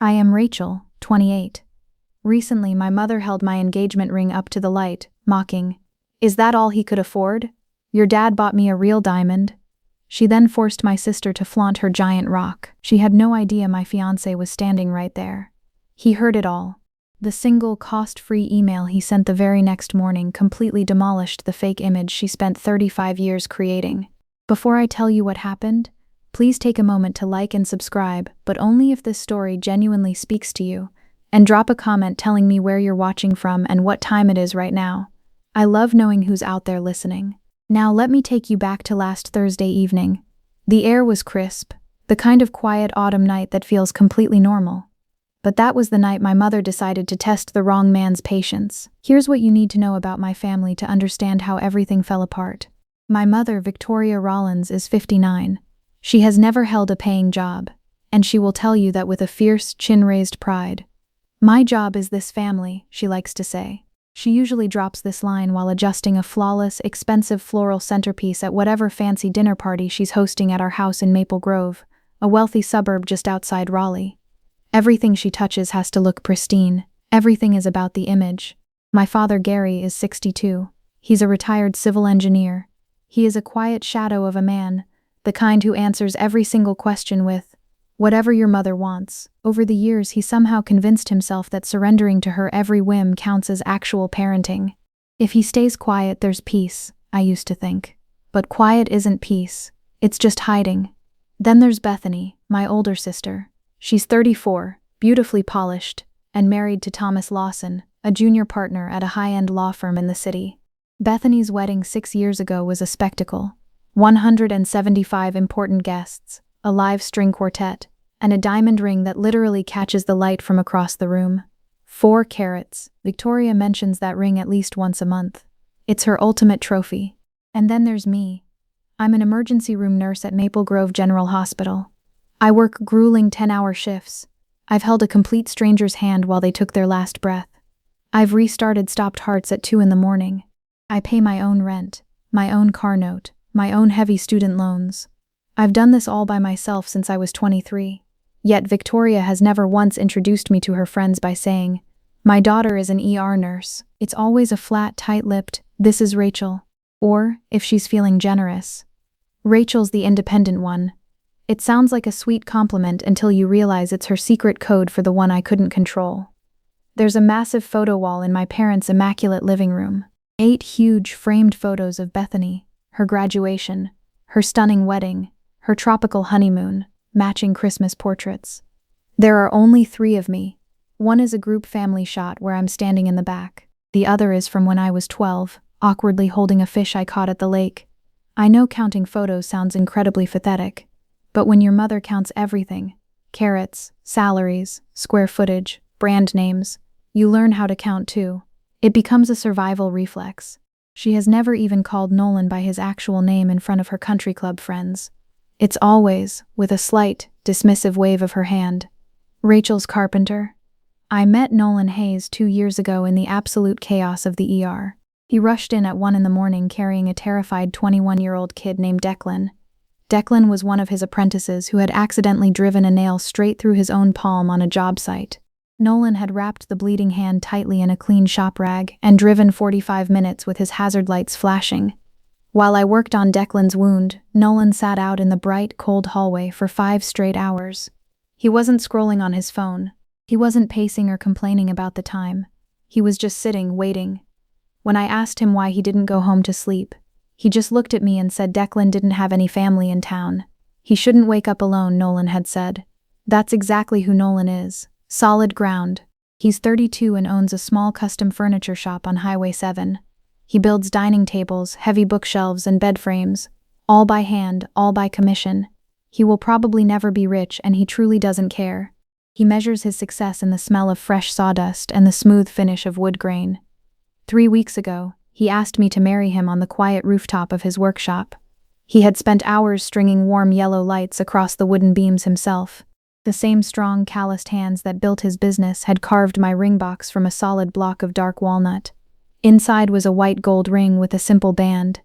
I am Rachel, 28. Recently, my mother held my engagement ring up to the light, mocking, "Is that all he could afford? Your dad bought me a real diamond." She then forced my sister to flaunt her giant rock. She had no idea my fiancé was standing right there. He heard it all. The single cost-free email he sent the very next morning completely demolished the fake image she spent 35 years creating. Before I tell you what happened, please take a moment to like and subscribe, but only if this story genuinely speaks to you, and drop a comment telling me where you're watching from and what time it is right now. I love knowing who's out there listening. Now let me take you back to last Thursday evening. The air was crisp, the kind of quiet autumn night that feels completely normal. But that was the night my mother decided to test the wrong man's patience. Here's what you need to know about my family to understand how everything fell apart. My mother, Victoria Rollins, is 59. She has never held a paying job, and she will tell you that with a fierce, chin-raised pride. "My job is this family," she likes to say. She usually drops this line while adjusting a flawless, expensive floral centerpiece at whatever fancy dinner party she's hosting at our house in Maple Grove, a wealthy suburb just outside Raleigh. Everything she touches has to look pristine. Everything is about the image. My father, Gary, is 62. He's a retired civil engineer. He is a quiet shadow of a man, the kind who answers every single question with, "Whatever your mother wants." Over the years, he somehow convinced himself that surrendering to her every whim counts as actual parenting. If he stays quiet, there's peace, I used to think. But quiet isn't peace. It's just hiding. Then there's Bethany, my older sister. She's 34, beautifully polished, and married to Thomas Lawson, a junior partner at a high-end law firm in the city. Bethany's wedding 6 years ago was a spectacle. 175 important guests, a live string quartet, and a diamond ring that literally catches the light from across the room. 4 carats. Victoria mentions that ring at least once a month. It's her ultimate trophy. And then there's me. I'm an emergency room nurse at Maple Grove General Hospital. I work grueling 10-hour shifts. I've held a complete stranger's hand while they took their last breath. I've restarted stopped hearts at 2 in the morning. I pay my own rent, my own car note, my own heavy student loans. I've done this all by myself since I was 23. Yet Victoria has never once introduced me to her friends by saying, "My daughter is an ER nurse." It's always a flat, tight-lipped, "This is Rachel." Or, if she's feeling generous, "Rachel's the independent one." It sounds like a sweet compliment until you realize it's her secret code for the one I couldn't control. There's a massive photo wall in my parents' immaculate living room. 8 huge framed photos of Bethany, her graduation, her stunning wedding, her tropical honeymoon, matching Christmas portraits. There are only 3 of me. One is a group family shot where I'm standing in the back. The other is from when I was 12, awkwardly holding a fish I caught at the lake. I know counting photos sounds incredibly pathetic, but when your mother counts everything, carats, salaries, square footage, brand names, you learn how to count too. It becomes a survival reflex. She has never even called Nolan by his actual name in front of her country club friends. It's always, with a slight, dismissive wave of her hand, "Rachel's carpenter." I met Nolan Hayes 2 years ago in the absolute chaos of the ER. He rushed in at 1 in the morning carrying a terrified 21-year-old kid named Declan. Declan was one of his apprentices who had accidentally driven a nail straight through his own palm on a job site. Nolan had wrapped the bleeding hand tightly in a clean shop rag and driven 45 minutes with his hazard lights flashing. While I worked on Declan's wound, Nolan sat out in the bright, cold hallway for 5 straight hours. He wasn't scrolling on his phone. He wasn't pacing or complaining about the time. He was just sitting, waiting. When I asked him why he didn't go home to sleep, he just looked at me and said Declan didn't have any family in town. He shouldn't wake up alone, Nolan had said. That's exactly who Nolan is. Solid ground. He's 32 and owns a small custom furniture shop on Highway 7. He builds dining tables, heavy bookshelves, and bed frames, all by hand, all by commission. He will probably never be rich, and he truly doesn't care. He measures his success in the smell of fresh sawdust and the smooth finish of wood grain. 3 weeks ago, he asked me to marry him on the quiet rooftop of his workshop. He had spent hours stringing warm yellow lights across the wooden beams himself. The same strong, calloused hands that built his business had carved my ring box from a solid block of dark walnut. Inside was a white gold ring with a simple band.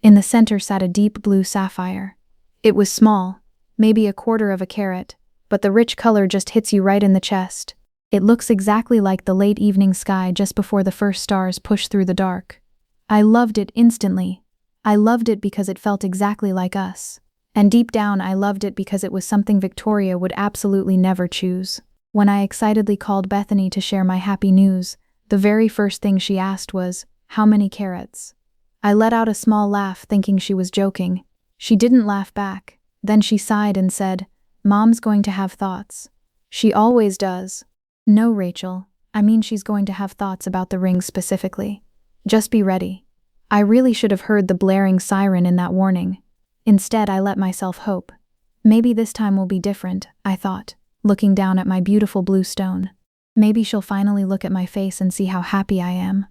In the center sat a deep blue sapphire. It was small, maybe 1/4 of a carat, but the rich color just hits you right in the chest. It looks exactly like the late evening sky just before the first stars push through the dark. I loved it instantly. I loved it because it felt exactly like us. And deep down, I loved it because it was something Victoria would absolutely never choose. When I excitedly called Bethany to share my happy news, the very first thing she asked was, "How many carats?" I let out a small laugh, thinking she was joking. She didn't laugh back. Then she sighed and said, "Mom's going to have thoughts." She always does. No, Rachel, I mean she's going to have thoughts about the ring specifically. Just be ready. I really should have heard the blaring siren in that warning. Instead, I let myself hope. Maybe this time will be different, I thought, looking down at my beautiful blue stone. Maybe she'll finally look at my face and see how happy I am.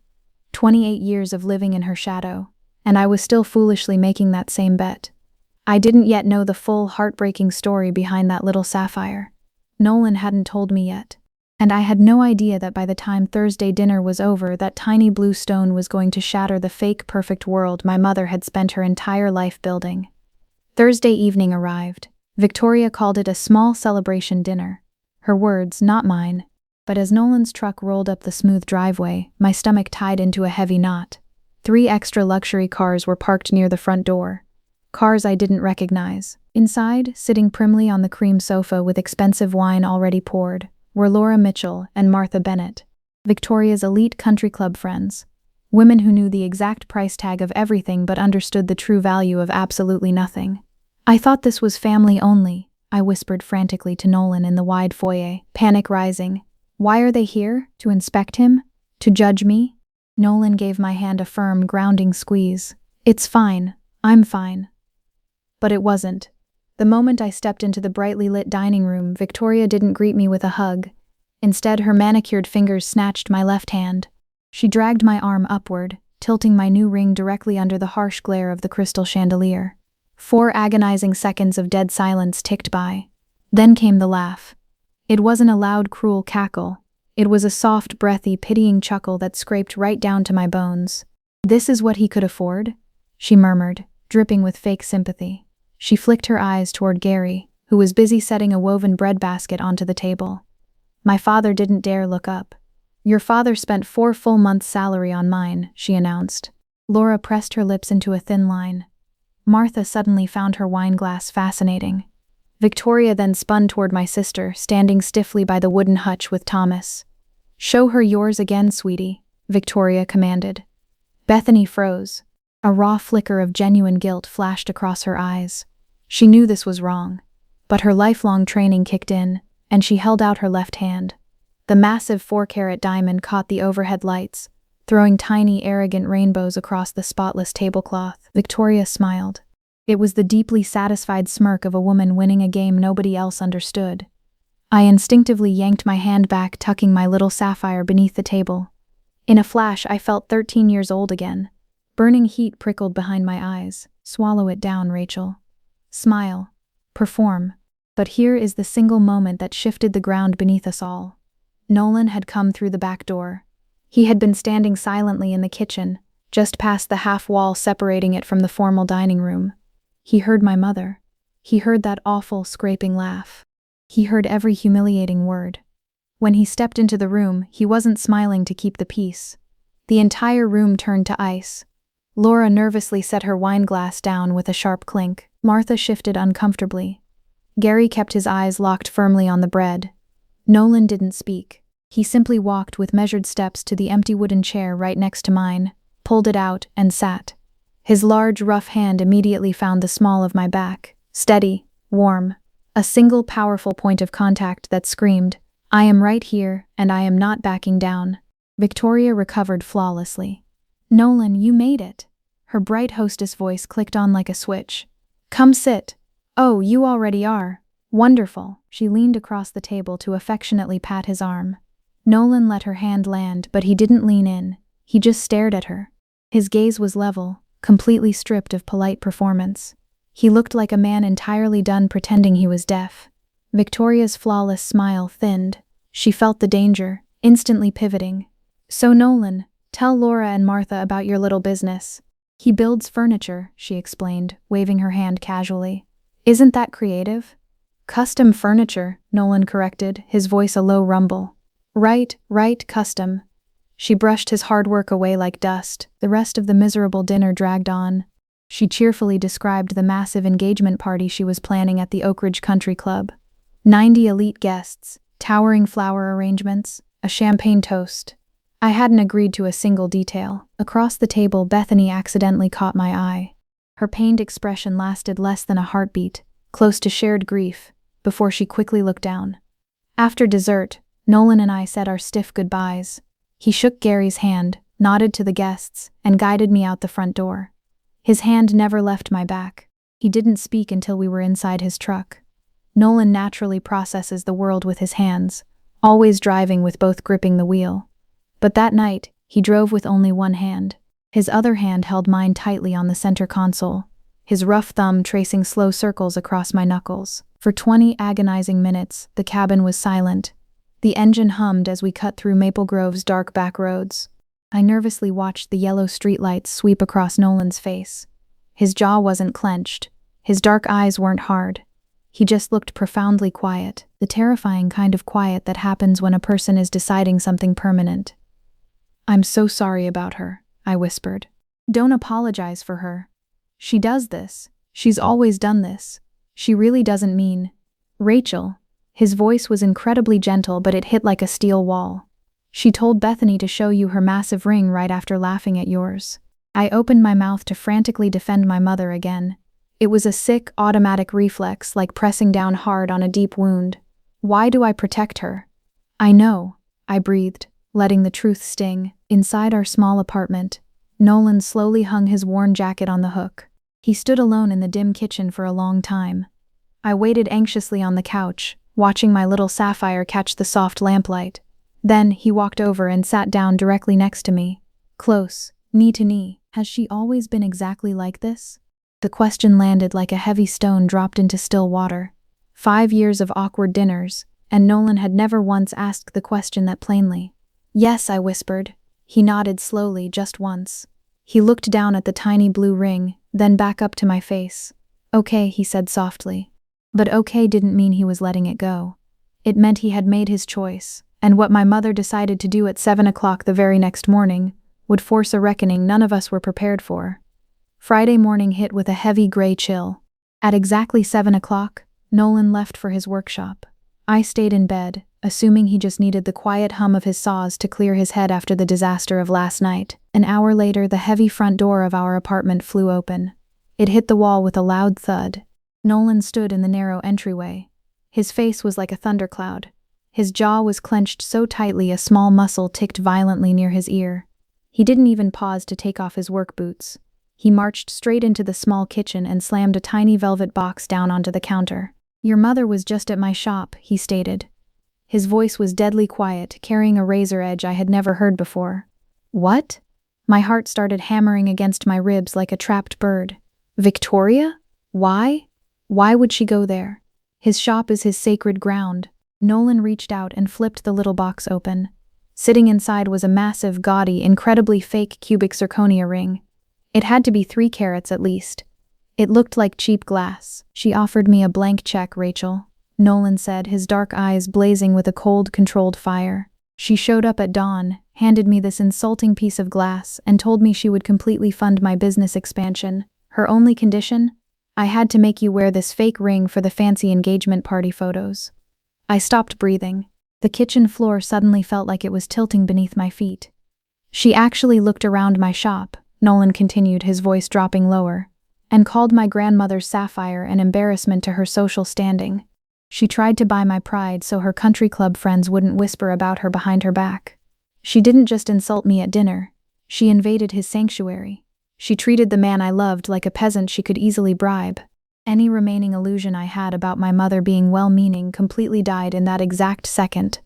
28 years of living in her shadow, and I was still foolishly making that same bet. I didn't yet know the full, heartbreaking story behind that little sapphire. Nolan hadn't told me yet. And I had no idea that by the time Thursday dinner was over, that tiny blue stone was going to shatter the fake perfect world my mother had spent her entire life building. Thursday evening arrived. Victoria called it a small celebration dinner. Her words, not mine. But as Nolan's truck rolled up the smooth driveway, my stomach tied into a heavy knot. 3 extra luxury cars were parked near the front door. Cars I didn't recognize. Inside, sitting primly on the cream sofa with expensive wine already poured, were Laura Mitchell and Martha Bennett, Victoria's elite country club friends. Women who knew the exact price tag of everything but understood the true value of absolutely nothing. "I thought this was family only," I whispered frantically to Nolan in the wide foyer, panic rising. "Why are they here? To inspect him? To judge me?" Nolan gave my hand a firm, grounding squeeze. "It's fine. I'm fine." But it wasn't. The moment I stepped into the brightly lit dining room, Victoria didn't greet me with a hug. Instead, her manicured fingers snatched my left hand. She dragged my arm upward, tilting my new ring directly under the harsh glare of the crystal chandelier. 4 agonizing seconds of dead silence ticked by. Then came the laugh. It wasn't a loud, cruel cackle. It was a soft, breathy, pitying chuckle that scraped right down to my bones. "This is what he could afford?" she murmured, dripping with fake sympathy. She flicked her eyes toward Gary, who was busy setting a woven bread basket onto the table. My father didn't dare look up. "Your father spent 4 full months' salary on mine," she announced. Laura pressed her lips into a thin line. Martha suddenly found her wine glass fascinating. Victoria then spun toward my sister, standing stiffly by the wooden hutch with Thomas. "Show her yours again, sweetie," Victoria commanded. Bethany froze. A raw flicker of genuine guilt flashed across her eyes. She knew this was wrong, but her lifelong training kicked in, and she held out her left hand. The massive 4-carat diamond caught the overhead lights, throwing tiny, arrogant rainbows across the spotless tablecloth. Victoria smiled. It was the deeply satisfied smirk of a woman winning a game nobody else understood. I instinctively yanked my hand back, tucking my little sapphire beneath the table. In a flash, I felt 13 years old again. Burning heat prickled behind my eyes. "Swallow it down, Rachel. Smile. Perform." But here is the single moment that shifted the ground beneath us all. Nolan had come through the back door. He had been standing silently in the kitchen, just past the half wall separating it from the formal dining room. He heard my mother. He heard that awful, scraping laugh. He heard every humiliating word. When he stepped into the room, he wasn't smiling to keep the peace. The entire room turned to ice. Laura nervously set her wine glass down with a sharp clink. Martha shifted uncomfortably. Gary kept his eyes locked firmly on the bread. Nolan didn't speak. He simply walked with measured steps to the empty wooden chair right next to mine, pulled it out, and sat. His large, rough hand immediately found the small of my back, steady, warm. A single powerful point of contact that screamed, "I am right here, and I am not backing down." Victoria recovered flawlessly. "Nolan, you made it." Her bright hostess voice clicked on like a switch. "Come sit." "Oh, you already are. Wonderful." She leaned across the table to affectionately pat his arm. Nolan let her hand land, but he didn't lean in. He just stared at her. His gaze was level, completely stripped of polite performance. He looked like a man entirely done pretending he was deaf. Victoria's flawless smile thinned. She felt the danger, instantly pivoting. "So Nolan, tell Laura and Martha about your little business." "He builds furniture," she explained, waving her hand casually. "Isn't that creative?" Custom furniture, Nolan corrected, his voice a low rumble. Right, custom. She brushed his hard work away like dust. The rest of the miserable dinner dragged on. She cheerfully described the massive engagement party she was planning at the Oak Ridge Country Club. 90 elite guests, towering flower arrangements, a champagne toast. I hadn't agreed to a single detail. Across the table, Bethany accidentally caught my eye. Her pained expression lasted less than a heartbeat, close to shared grief, before she quickly looked down. After dessert, Nolan and I said our stiff goodbyes. He shook Gary's hand, nodded to the guests, and guided me out the front door. His hand never left my back. He didn't speak until we were inside his truck. Nolan naturally processes the world with his hands, always driving with both gripping the wheel. But that night, he drove with only one hand. His other hand held mine tightly on the center console, his rough thumb tracing slow circles across my knuckles. For 20 agonizing minutes, the cabin was silent. The engine hummed as we cut through Maple Grove's dark back roads. I nervously watched the yellow streetlights sweep across Nolan's face. His jaw wasn't clenched. His dark eyes weren't hard. He just looked profoundly quiet, the terrifying kind of quiet that happens when a person is deciding something permanent. "I'm so sorry about her," I whispered. "Don't apologize for her. She does this. She's always done this. She really doesn't mean..." "Rachel." His voice was incredibly gentle, but it hit like a steel wall. "She told Bethany to show you her massive ring right after laughing at yours." I opened my mouth to frantically defend my mother again. It was a sick, automatic reflex, like pressing down hard on a deep wound. Why do I protect her? "I know," I breathed, letting the truth sting. Inside our small apartment, Nolan slowly hung his worn jacket on the hook. He stood alone in the dim kitchen for a long time. I waited anxiously on the couch, watching my little Sapphire catch the soft lamplight. Then he walked over and sat down directly next to me, close, knee to knee. Has she always been exactly like this? The question landed like a heavy stone dropped into still water. 5 years of awkward dinners, and Nolan had never once asked the question that plainly. "Yes," I whispered. He nodded slowly, just once. He looked down at the tiny blue ring, then back up to my face. "Okay," he said softly. But okay didn't mean he was letting it go. It meant he had made his choice, and what my mother decided to do at 7 o'clock the very next morning would force a reckoning none of us were prepared for. Friday morning hit with a heavy gray chill. At exactly 7 o'clock, Nolan left for his workshop. I stayed in bed, assuming he just needed the quiet hum of his saws to clear his head after the disaster of last night. An hour later, the heavy front door of our apartment flew open. It hit the wall with a loud thud. Nolan stood in the narrow entryway. His face was like a thundercloud. His jaw was clenched so tightly a small muscle ticked violently near his ear. He didn't even pause to take off his work boots. He marched straight into the small kitchen and slammed a tiny velvet box down onto the counter. "Your mother was just at my shop," he stated. His voice was deadly quiet, carrying a razor edge I had never heard before. "What?" My heart started hammering against my ribs like a trapped bird. "Victoria? Why? Why would she go there? His shop is his sacred ground." Nolan reached out and flipped the little box open. Sitting inside was a massive, gaudy, incredibly fake cubic zirconia ring. It had to be 3 carats at least. It looked like cheap glass. "She offered me a blank check, Rachel," Nolan said, his dark eyes blazing with a cold, controlled fire. "She showed up at dawn, handed me this insulting piece of glass, and told me she would completely fund my business expansion. Her only condition? I had to make you wear this fake ring for the fancy engagement party photos." I stopped breathing. The kitchen floor suddenly felt like it was tilting beneath my feet. "She actually looked around my shop," Nolan continued, his voice dropping lower, "and called my grandmother's Sapphire an embarrassment to her social standing. She tried to buy my pride so her country club friends wouldn't whisper about her behind her back. She didn't just insult me at dinner. She invaded his sanctuary. She treated the man I loved like a peasant she could easily bribe. Any remaining illusion I had about my mother being well-meaning completely died in that exact second."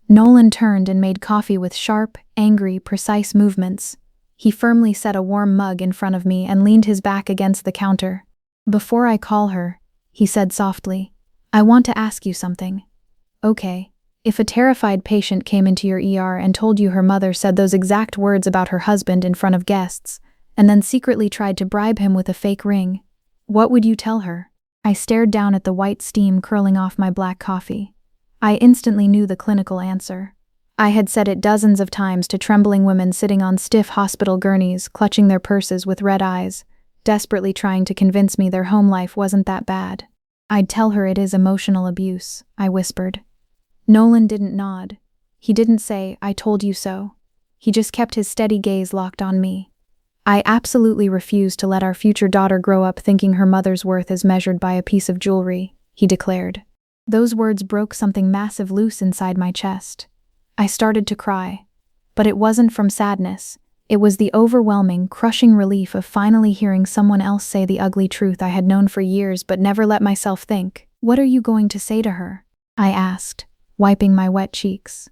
Nolan turned and made coffee with sharp, angry, precise movements. He firmly set a warm mug in front of me and leaned his back against the counter. "Before I call her," he said softly, "I want to ask you something." "Okay. If a terrified patient came into your ER and told you her mother said those exact words about her husband in front of guests, and then secretly tried to bribe him with a fake ring, what would you tell her?" I stared down at the white steam curling off my black coffee. I instantly knew the clinical answer. I had said it dozens of times to trembling women sitting on stiff hospital gurneys, clutching their purses with red eyes, desperately trying to convince me their home life wasn't that bad. I'd tell her it is emotional abuse, I whispered. Nolan didn't nod. He didn't say, "I told you so." He just kept his steady gaze locked on me. I absolutely refuse to let our future daughter grow up thinking her mother's worth is measured by a piece of jewelry, he declared. Those words broke something massive loose inside my chest. I started to cry. But it wasn't from sadness. It was the overwhelming, crushing relief of finally hearing someone else say the ugly truth I had known for years but never let myself think. "What are you going to say to her?" I asked, wiping my wet cheeks.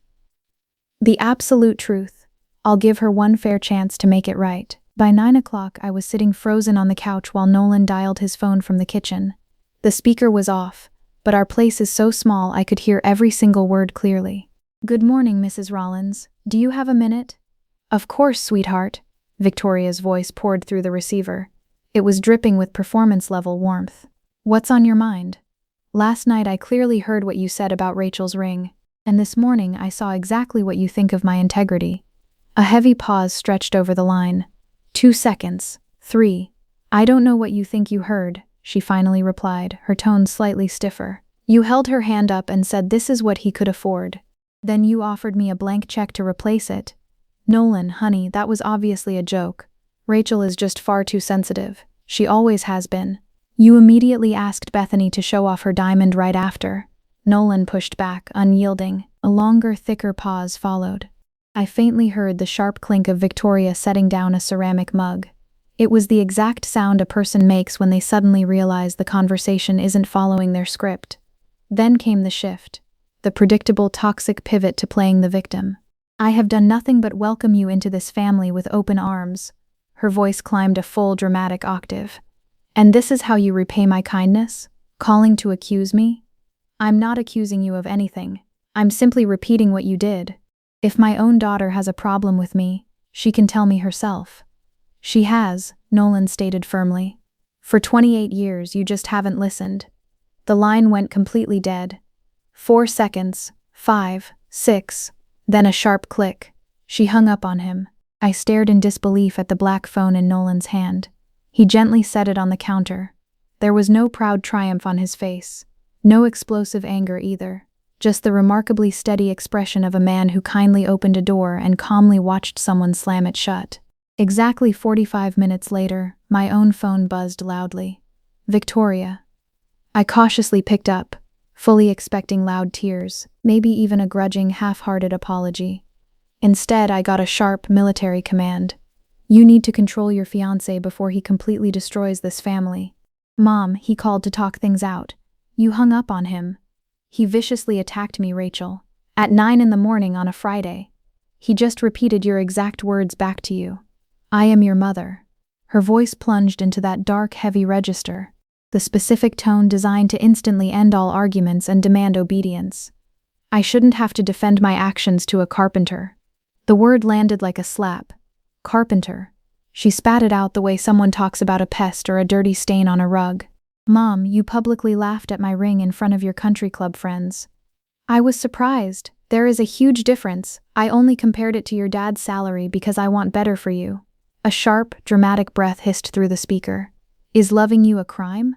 "The absolute truth. I'll give her one fair chance to make it right." By 9 o'clock, I was sitting frozen on the couch while Nolan dialed his phone from the kitchen. The speaker was off, but our place is so small I could hear every single word clearly. "Good morning, Mrs. Rollins. Do you have a minute?" "Of course, sweetheart." Victoria's voice poured through the receiver. It was dripping with performance-level warmth. "What's on your mind?" "Last night I clearly heard what you said about Rachel's ring, and this morning I saw exactly what you think of my integrity." A heavy pause stretched over the line. 2 seconds. 3. "I don't know what you think you heard," she finally replied, her tone slightly stiffer. "You held her hand up and said this is what he could afford. Then you offered me a blank check to replace it." "Nolan, honey, that was obviously a joke. Rachel is just far too sensitive. She always has been." "You immediately asked Bethany to show off her diamond right after." Nolan pushed back, unyielding. A longer, thicker pause followed. I faintly heard the sharp clink of Victoria setting down a ceramic mug. It was the exact sound a person makes when they suddenly realize the conversation isn't following their script. Then came the shift. The predictable toxic pivot to playing the victim. "I have done nothing but welcome you into this family with open arms." Her voice climbed a full dramatic octave. "And this is how you repay my kindness? Calling to accuse me?" "I'm not accusing you of anything. I'm simply repeating what you did. If my own daughter has a problem with me, she can tell me herself." "She has," Nolan stated firmly. "For 28 years you just haven't listened." The line went completely dead. 4 seconds, 5, 6, then a sharp click. She hung up on him. I stared in disbelief at the black phone in Nolan's hand. He gently set it on the counter. There was no proud triumph on his face. No explosive anger either. Just the remarkably steady expression of a man who kindly opened a door and calmly watched someone slam it shut. Exactly 45 minutes later, my own phone buzzed loudly. "Victoria." I cautiously picked up, fully expecting loud tears, maybe even a grudging, half-hearted apology. Instead, I got a sharp, military command. "You need to control your fiancé before he completely destroys this family." "Mom," he called to talk things out. "You hung up on him." "He viciously attacked me, Rachel. At 9 in the morning on a Friday. He just repeated your exact words back to you. 'I am your mother.'" Her voice plunged into that dark, heavy register, the specific tone designed to instantly end all arguments and demand obedience. "I shouldn't have to defend my actions to a carpenter." The word landed like a slap. Carpenter. She spat it out the way someone talks about a pest or a dirty stain on a rug. "Mom, you publicly laughed at my ring in front of your country club friends." "I was surprised. There is a huge difference. I only compared it to your dad's salary because I want better for you." A sharp, dramatic breath hissed through the speaker. "Is loving you a crime?"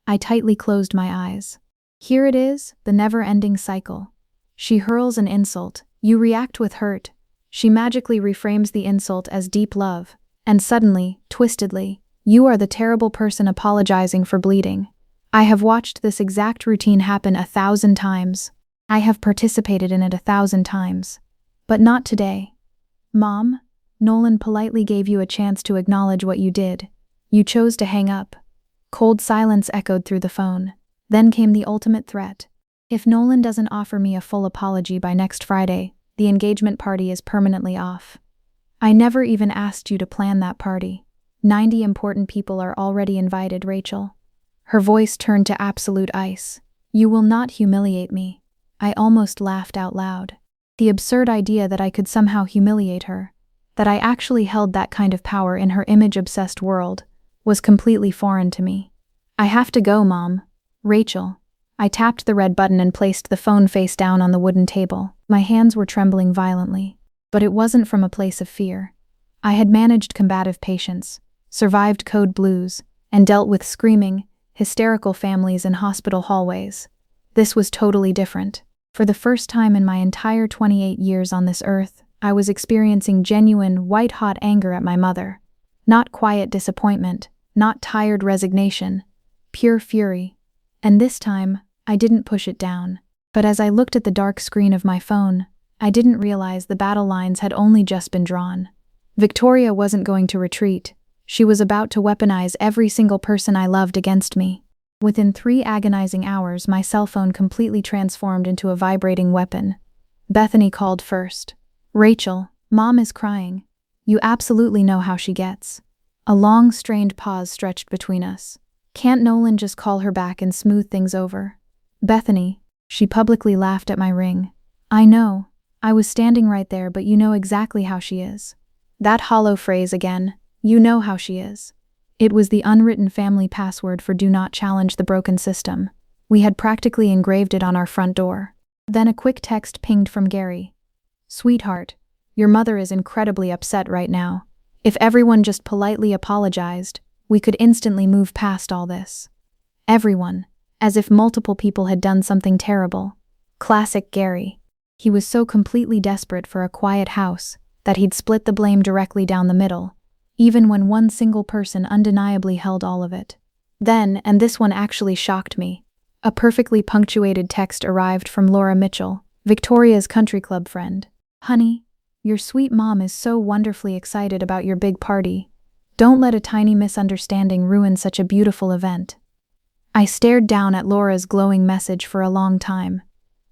I tightly closed my eyes. Here it is, the never-ending cycle. She hurls an insult. You react with hurt. She magically reframes the insult as deep love. And suddenly, twistedly, you are the terrible person apologizing for bleeding. I have watched this exact routine happen 1,000 times. I have participated in it 1,000 times. But not today. "Mom," Nolan politely gave you a chance to acknowledge what you did. You chose to hang up. Cold silence echoed through the phone. Then came the ultimate threat. "If Nolan doesn't offer me a full apology by next Friday, the engagement party is permanently off." "I never even asked you to plan that party. 90 important people are already invited, Rachel." Her voice turned to absolute ice. "You will not humiliate me." I almost laughed out loud. The absurd idea that I could somehow humiliate her, that I actually held that kind of power in her image-obsessed world, was completely foreign to me. "I have to go, Mom." Rachel. I tapped the red button and placed the phone face down on the wooden table. My hands were trembling violently, but it wasn't from a place of fear. I had managed combative patients, survived code blues, and dealt with screaming, hysterical families in hospital hallways. This was totally different. For the first time in my entire 28 years on this earth, I was experiencing genuine, white-hot anger at my mother. Not quiet disappointment, not tired resignation, pure fury. And this time, I didn't push it down. But as I looked at the dark screen of my phone, I didn't realize the battle lines had only just been drawn. Victoria wasn't going to retreat. She was about to weaponize every single person I loved against me. Within 3 agonizing hours, my cell phone completely transformed into a vibrating weapon. Bethany called first. "Rachel, Mom is crying. You absolutely know how she gets." A long, strained pause stretched between us. Can't Nolan just call her back and smooth things over? "Bethany," she publicly laughed at my ring. "I know. I was standing right there, but you know exactly how she is." That hollow phrase again, "you know how she is." It was the unwritten family password for "do not challenge the broken system." We had practically engraved it on our front door. Then a quick text pinged from Gary. "Sweetheart, your mother is incredibly upset right now. If everyone just politely apologized, we could instantly move past all this." Everyone, as if multiple people had done something terrible. Classic Gary. He was so completely desperate for a quiet house that he'd split the blame directly down the middle, even when one single person undeniably held all of it. Then, and this one actually shocked me, a perfectly punctuated text arrived from Laura Mitchell, Victoria's country club friend. "Honey, your sweet mom is so wonderfully excited about your big party. Don't let a tiny misunderstanding ruin such a beautiful event." I stared down at Laura's glowing message for a long time.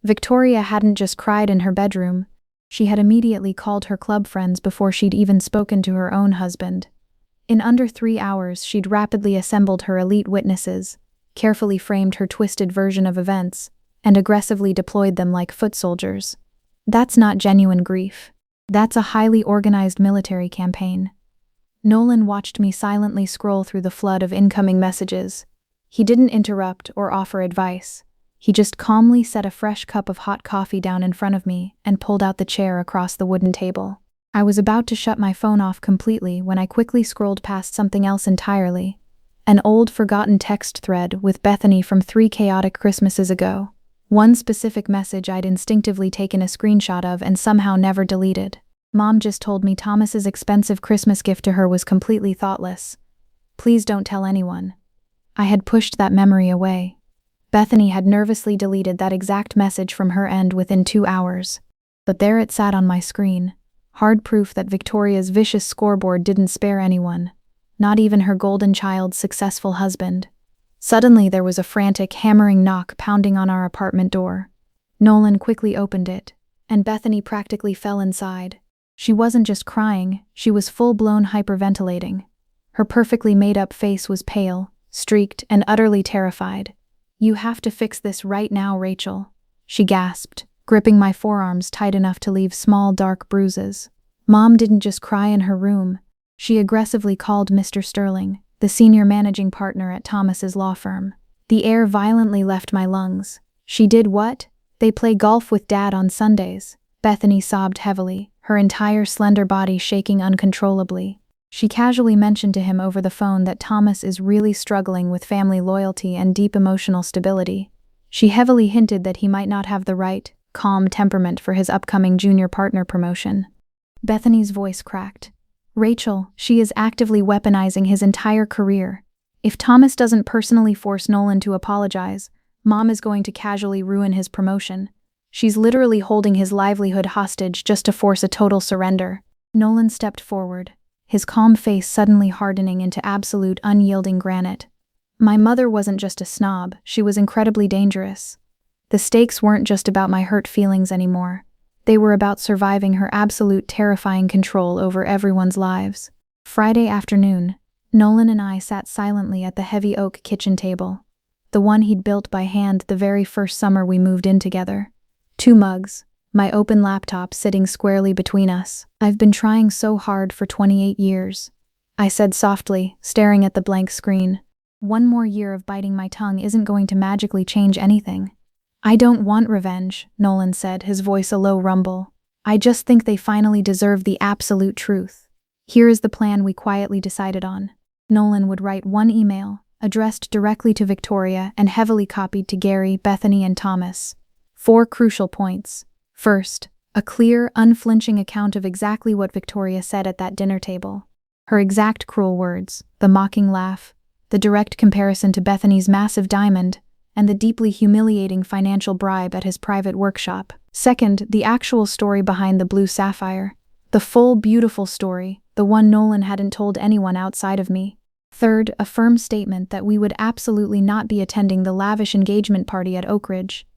Victoria hadn't just cried in her bedroom. She had immediately called her club friends before she'd even spoken to her own husband. In under 3 hours, she'd rapidly assembled her elite witnesses, carefully framed her twisted version of events, and aggressively deployed them like foot soldiers. That's not genuine grief. That's a highly organized military campaign. Nolan watched me silently scroll through the flood of incoming messages. He didn't interrupt or offer advice. He just calmly set a fresh cup of hot coffee down in front of me and pulled out the chair across the wooden table. I was about to shut my phone off completely when I quickly scrolled past something else entirely. An old, forgotten text thread with Bethany from 3 chaotic Christmases ago. One specific message I'd instinctively taken a screenshot of and somehow never deleted. "Mom just told me Thomas's expensive Christmas gift to her was completely thoughtless. Please don't tell anyone." I had pushed that memory away. Bethany had nervously deleted that exact message from her end within 2 hours. But there it sat on my screen, hard proof that Victoria's vicious scoreboard didn't spare anyone, not even her golden child's successful husband. Suddenly there was a frantic, hammering knock pounding on our apartment door. Nolan quickly opened it, and Bethany practically fell inside. She wasn't just crying, she was full-blown hyperventilating. Her perfectly made-up face was pale, streaked, and utterly terrified. "You have to fix this right now, Rachel," she gasped, gripping my forearms tight enough to leave small, dark bruises. Mom didn't just cry in her room. She aggressively called Mr. Sterling, the senior managing partner at Thomas's law firm. The air violently left my lungs. "She did what?" "They play golf with Dad on Sundays." Bethany sobbed heavily, her entire slender body shaking uncontrollably. She casually mentioned to him over the phone that Thomas is really struggling with family loyalty and deep emotional stability. She heavily hinted that he might not have the right, calm temperament for his upcoming junior partner promotion. Bethany's voice cracked. "Rachel, she is actively weaponizing his entire career. If Thomas doesn't personally force Nolan to apologize, Mom is going to casually ruin his promotion. She's literally holding his livelihood hostage just to force a total surrender." Nolan stepped forward, his calm face suddenly hardening into absolute unyielding granite. My mother wasn't just a snob, she was incredibly dangerous. The stakes weren't just about my hurt feelings anymore. They were about surviving her absolute terrifying control over everyone's lives. Friday afternoon, Nolan and I sat silently at the heavy oak kitchen table, the one he'd built by hand the very first summer we moved in together. 2 mugs, my open laptop sitting squarely between us. "I've been trying so hard for 28 years," I said softly, staring at the blank screen. One more year of biting my tongue isn't going to magically change anything. I don't want revenge, Nolan said, his voice a low rumble. I just think they finally deserve the absolute truth. Here is the plan we quietly decided on. Nolan would write one email, addressed directly to Victoria and heavily copied to Gary, Bethany, and Thomas. 4 crucial points. First, a clear, unflinching account of exactly what Victoria said at that dinner table. Her exact cruel words, the mocking laugh, the direct comparison to Bethany's massive diamond, and the deeply humiliating financial bribe at his private workshop. Second, the actual story behind the blue sapphire. The full, beautiful story, the one Nolan hadn't told anyone outside of me. Third, a firm statement that we would absolutely not be attending the lavish engagement party at Oak Ridge.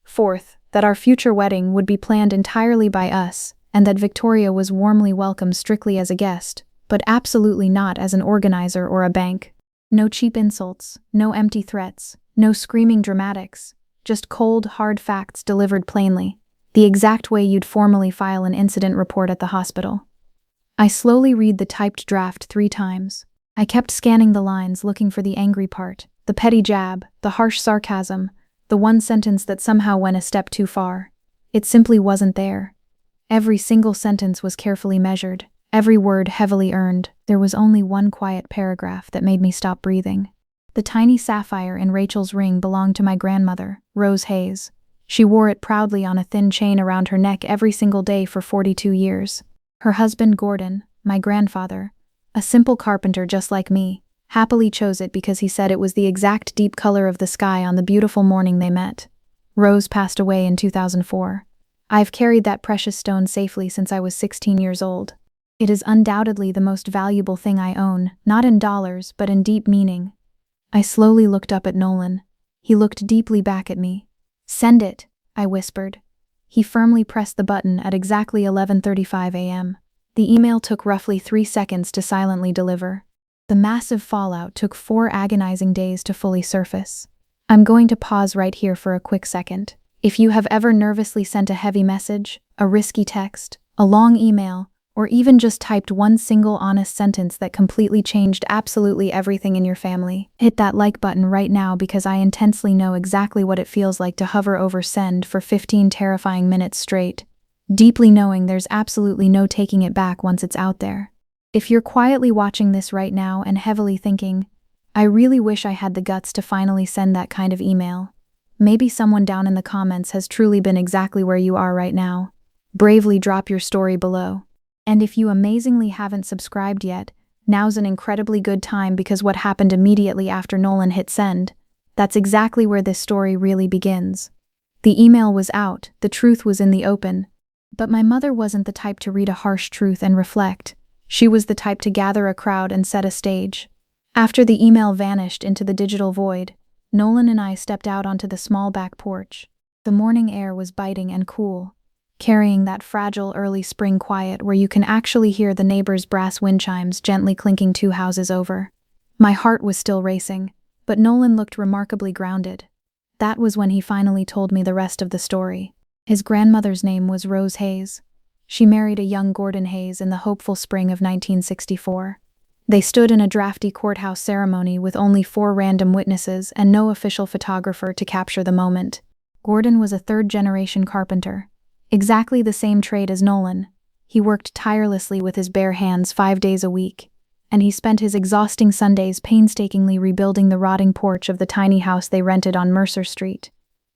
Fourth, that our future wedding would be planned entirely by us, and that Victoria was warmly welcome strictly as a guest, but absolutely not as an organizer or a bank. No cheap insults, no empty threats, no screaming dramatics, just cold, hard facts delivered plainly, the exact way you'd formally file an incident report at the hospital. I slowly read the typed draft 3 times. I kept scanning the lines looking for the angry part, the petty jab, the harsh sarcasm, the one sentence that somehow went a step too far. It simply wasn't there. Every single sentence was carefully measured, every word heavily earned. There was only one quiet paragraph that made me stop breathing. The tiny sapphire in Rachel's ring belonged to my grandmother, Rose Hayes. She wore it proudly on a thin chain around her neck every single day for 42 years. Her husband, Gordon, my grandfather, a simple carpenter just like me, happily chose it because he said it was the exact deep color of the sky on the beautiful morning they met. Rose passed away in 2004. I've carried that precious stone safely since I was 16 years old. It is undoubtedly the most valuable thing I own, not in dollars, but in deep meaning. I slowly looked up at Nolan. He looked deeply back at me. "Send it," I whispered. He firmly pressed the button at exactly 11:35 a.m. The email took roughly 3 seconds to silently deliver. The massive fallout took 4 agonizing days to fully surface. I'm going to pause right here for a quick second. If you have ever nervously sent a heavy message, a risky text, a long email, or even just typed one single honest sentence that completely changed absolutely everything in your family, hit that like button right now because I intensely know exactly what it feels like to hover over send for 15 terrifying minutes straight, deeply knowing there's absolutely no taking it back once it's out there. If you're quietly watching this right now and heavily thinking, I really wish I had the guts to finally send that kind of email, maybe someone down in the comments has truly been exactly where you are right now. Bravely drop your story below. And if you amazingly haven't subscribed yet, now's an incredibly good time because what happened immediately after Nolan hit send, that's exactly where this story really begins. The email was out, the truth was in the open, but my mother wasn't the type to read a harsh truth and reflect. She was the type to gather a crowd and set a stage. After the email vanished into the digital void, Nolan and I stepped out onto the small back porch. The morning air was biting and cool, carrying that fragile early spring quiet where you can actually hear the neighbors' brass wind chimes gently clinking 2 houses over. My heart was still racing, but Nolan looked remarkably grounded. That was when he finally told me the rest of the story. His grandmother's name was Rose Hayes. She married a young Gordon Hayes in the hopeful spring of 1964. They stood in a drafty courthouse ceremony with only 4 random witnesses and no official photographer to capture the moment. Gordon was a 3rd-generation carpenter, exactly the same trade as Nolan. He worked tirelessly with his bare hands 5 days a week, and he spent his exhausting Sundays painstakingly rebuilding the rotting porch of the tiny house they rented on Mercer Street.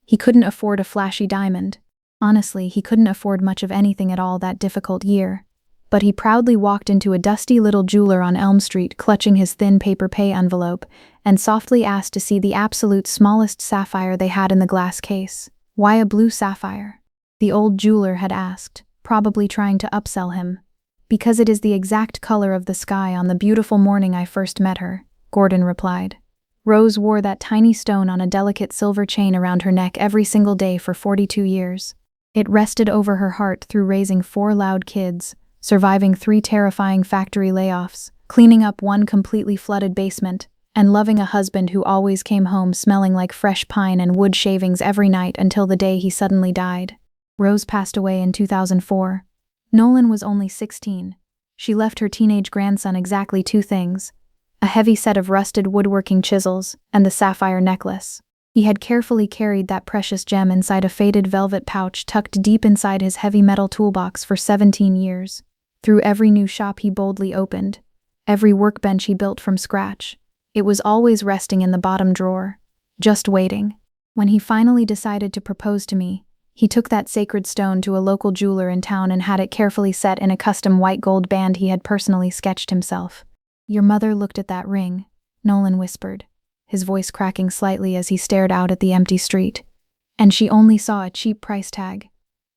He couldn't afford a flashy diamond. Honestly, he couldn't afford much of anything at all that difficult year. But he proudly walked into a dusty little jeweler on Elm Street clutching his thin paper pay envelope and softly asked to see the absolute smallest sapphire they had in the glass case. Why a blue sapphire? The old jeweler had asked, probably trying to upsell him. Because it is the exact color of the sky on the beautiful morning I first met her, Gordon replied. Rose wore that tiny stone on a delicate silver chain around her neck every single day for 42 years. It rested over her heart through raising 4 loud kids, surviving 3 terrifying factory layoffs, cleaning up 1 completely flooded basement, and loving a husband who always came home smelling like fresh pine and wood shavings every night until the day he suddenly died. Rose passed away in 2004. Nolan was only 16. She left her teenage grandson exactly 2 things: a heavy set of rusted woodworking chisels, and the sapphire necklace. He had carefully carried that precious gem inside a faded velvet pouch tucked deep inside his heavy metal toolbox for 17 years. Through every new shop he boldly opened, every workbench he built from scratch, it was always resting in the bottom drawer, just waiting. When he finally decided to propose to me, he took that sacred stone to a local jeweler in town and had it carefully set in a custom white gold band he had personally sketched himself. "Your mother looked at that ring," Nolan whispered, his voice cracking slightly as he stared out at the empty street. "And she only saw a cheap price tag.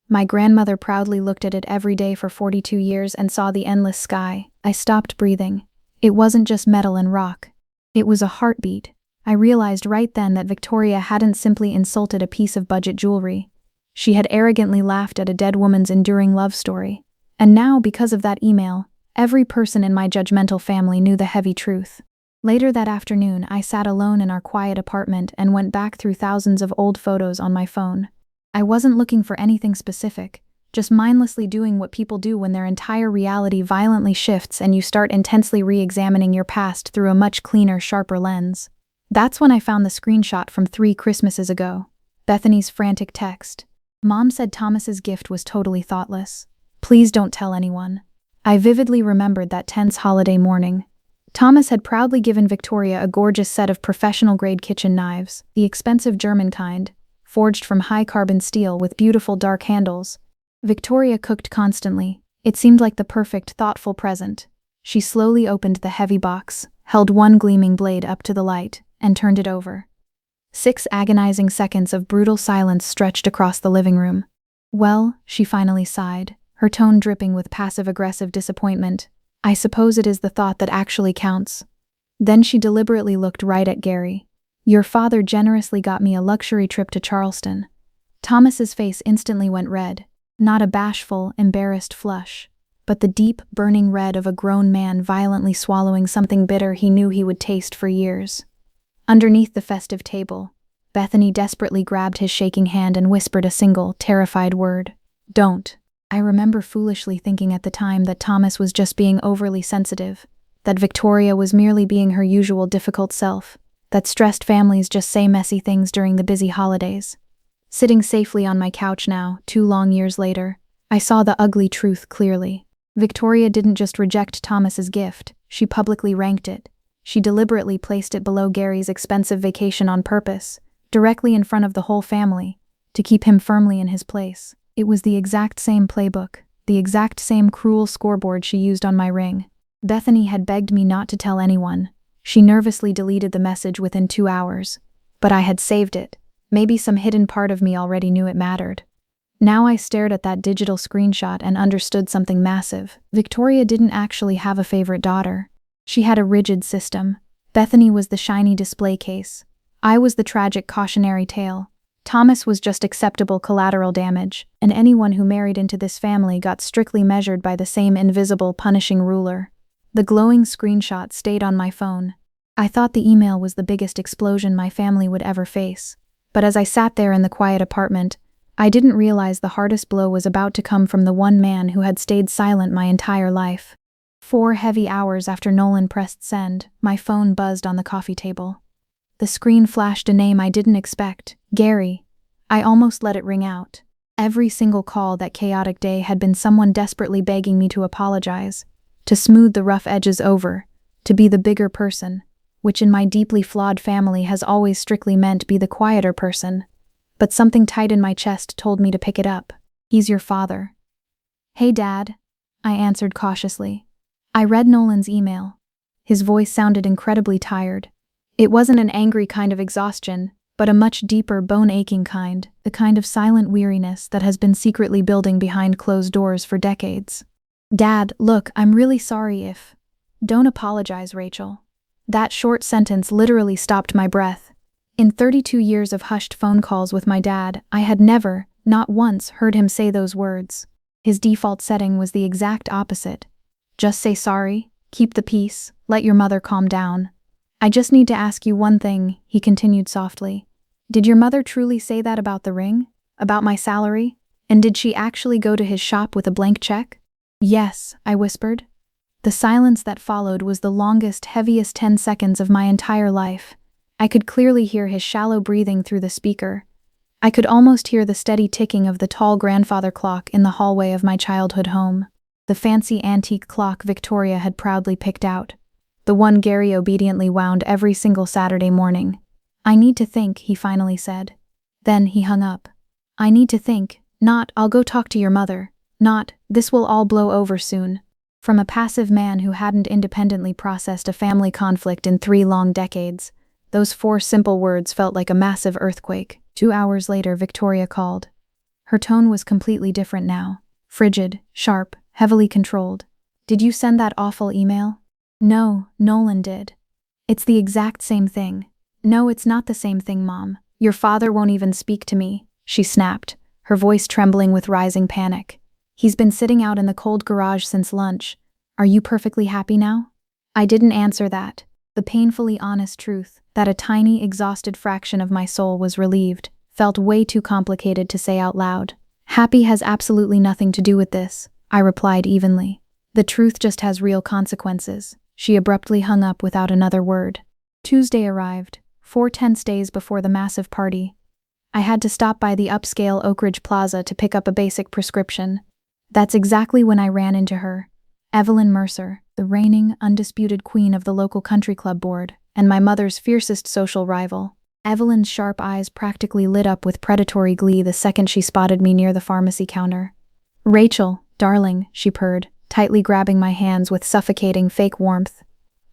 My grandmother proudly looked at it every day for 42 years and saw the endless sky." I stopped breathing. It wasn't just metal and rock. It was a heartbeat. I realized right then that Victoria hadn't simply insulted a piece of budget jewelry. She had arrogantly laughed at a dead woman's enduring love story. And now, because of that email, every person in my judgmental family knew the heavy truth. Later that afternoon, I sat alone in our quiet apartment and went back through thousands of old photos on my phone. I wasn't looking for anything specific, just mindlessly doing what people do when their entire reality violently shifts and you start intensely re-examining your past through a much cleaner, sharper lens. That's when I found the screenshot from 3 Christmases ago. Bethany's frantic text. "Mom said Thomas's gift was totally thoughtless. Please don't tell anyone." I vividly remembered that tense holiday morning. Thomas had proudly given Victoria a gorgeous set of professional-grade kitchen knives, the expensive German kind, forged from high-carbon steel with beautiful dark handles. Victoria cooked constantly. It seemed like the perfect, thoughtful present. She slowly opened the heavy box, held one gleaming blade up to the light, and turned it over. 6 agonizing seconds of brutal silence stretched across the living room. "Well," she finally sighed, her tone dripping with passive-aggressive disappointment, "I suppose it is the thought that actually counts." Then she deliberately looked right at Gary. "Your father generously got me a luxury trip to Charleston." Thomas's face instantly went red, not a bashful, embarrassed flush, but the deep, burning red of a grown man violently swallowing something bitter he knew he would taste for years. Underneath the festive table, Bethany desperately grabbed his shaking hand and whispered a single, terrified word. "Don't." I remember foolishly thinking at the time that Thomas was just being overly sensitive, that Victoria was merely being her usual difficult self, that stressed families just say messy things during the busy holidays. Sitting safely on my couch now, 2 long years later, I saw the ugly truth clearly. Victoria didn't just reject Thomas's gift, she publicly ranked it. She deliberately placed it below Gary's expensive vacation on purpose, directly in front of the whole family, to keep him firmly in his place. It was the exact same playbook, the exact same cruel scoreboard she used on my ring. Bethany had begged me not to tell anyone. She nervously deleted the message within 2 hours. But I had saved it. Maybe some hidden part of me already knew it mattered. Now I stared at that digital screenshot and understood something massive. Victoria didn't actually have a favorite daughter. She had a rigid system. Bethany was the shiny display case. I was the tragic cautionary tale. Thomas was just acceptable collateral damage, and anyone who married into this family got strictly measured by the same invisible, punishing ruler. The glowing screenshot stayed on my phone. I thought the email was the biggest explosion my family would ever face. But as I sat there in the quiet apartment, I didn't realize the hardest blow was about to come from the one man who had stayed silent my entire life. 4 heavy hours after Nolan pressed send, my phone buzzed on the coffee table. The screen flashed a name I didn't expect, Gary. I almost let it ring out. Every single call that chaotic day had been someone desperately begging me to apologize, to smooth the rough edges over, to be the bigger person, which in my deeply flawed family has always strictly meant be the quieter person. But something tight in my chest told me to pick it up. "He's your father." "Hey, Dad," I answered cautiously. I read Nolan's email. His voice sounded incredibly tired. It wasn't an angry kind of exhaustion, but a much deeper, bone-aching kind, the kind of silent weariness that has been secretly building behind closed doors for decades. "Dad, look, I'm really sorry if..." "Don't apologize, Rachel." That short sentence literally stopped my breath. In 32 years of hushed phone calls with my dad, I had never, not once, heard him say those words. His default setting was the exact opposite. "Just say sorry, keep the peace, let your mother calm down." "I just need to ask you one thing," he continued softly. "Did your mother truly say that about the ring? About my salary? And did she actually go to his shop with a blank check?" "Yes," I whispered. The silence that followed was the longest, heaviest 10 seconds of my entire life. I could clearly hear his shallow breathing through the speaker. I could almost hear the steady ticking of the tall grandfather clock in the hallway of my childhood home. The fancy antique clock Victoria had proudly picked out. The one Gary obediently wound every single Saturday morning. "I need to think," he finally said. Then he hung up. "I need to think, not, I'll go talk to your mother, not, this will all blow over soon." From a passive man who hadn't independently processed a family conflict in 3 long decades, those 4 simple words felt like a massive earthquake. 2 hours later, Victoria called. Her tone was completely different now. Frigid, sharp, heavily controlled. "Did you send that awful email?" "No, Nolan did." "It's the exact same thing." "No, it's not the same thing, Mom. Your father won't even speak to me," she snapped, her voice trembling with rising panic. "He's been sitting out in the cold garage since lunch. Are you perfectly happy now?" I didn't answer that. The painfully honest truth, that a tiny, exhausted fraction of my soul was relieved, felt way too complicated to say out loud. "Happy has absolutely nothing to do with this," I replied evenly. "The truth just has real consequences." She abruptly hung up without another word. Tuesday arrived, 4 tense days before the massive party. I had to stop by the upscale Oak Ridge Plaza to pick up a basic prescription. That's exactly when I ran into her. Evelyn Mercer, the reigning, undisputed queen of the local country club board, and my mother's fiercest social rival. Evelyn's sharp eyes practically lit up with predatory glee the second she spotted me near the pharmacy counter. "Rachel, darling," she purred, tightly grabbing my hands with suffocating fake warmth.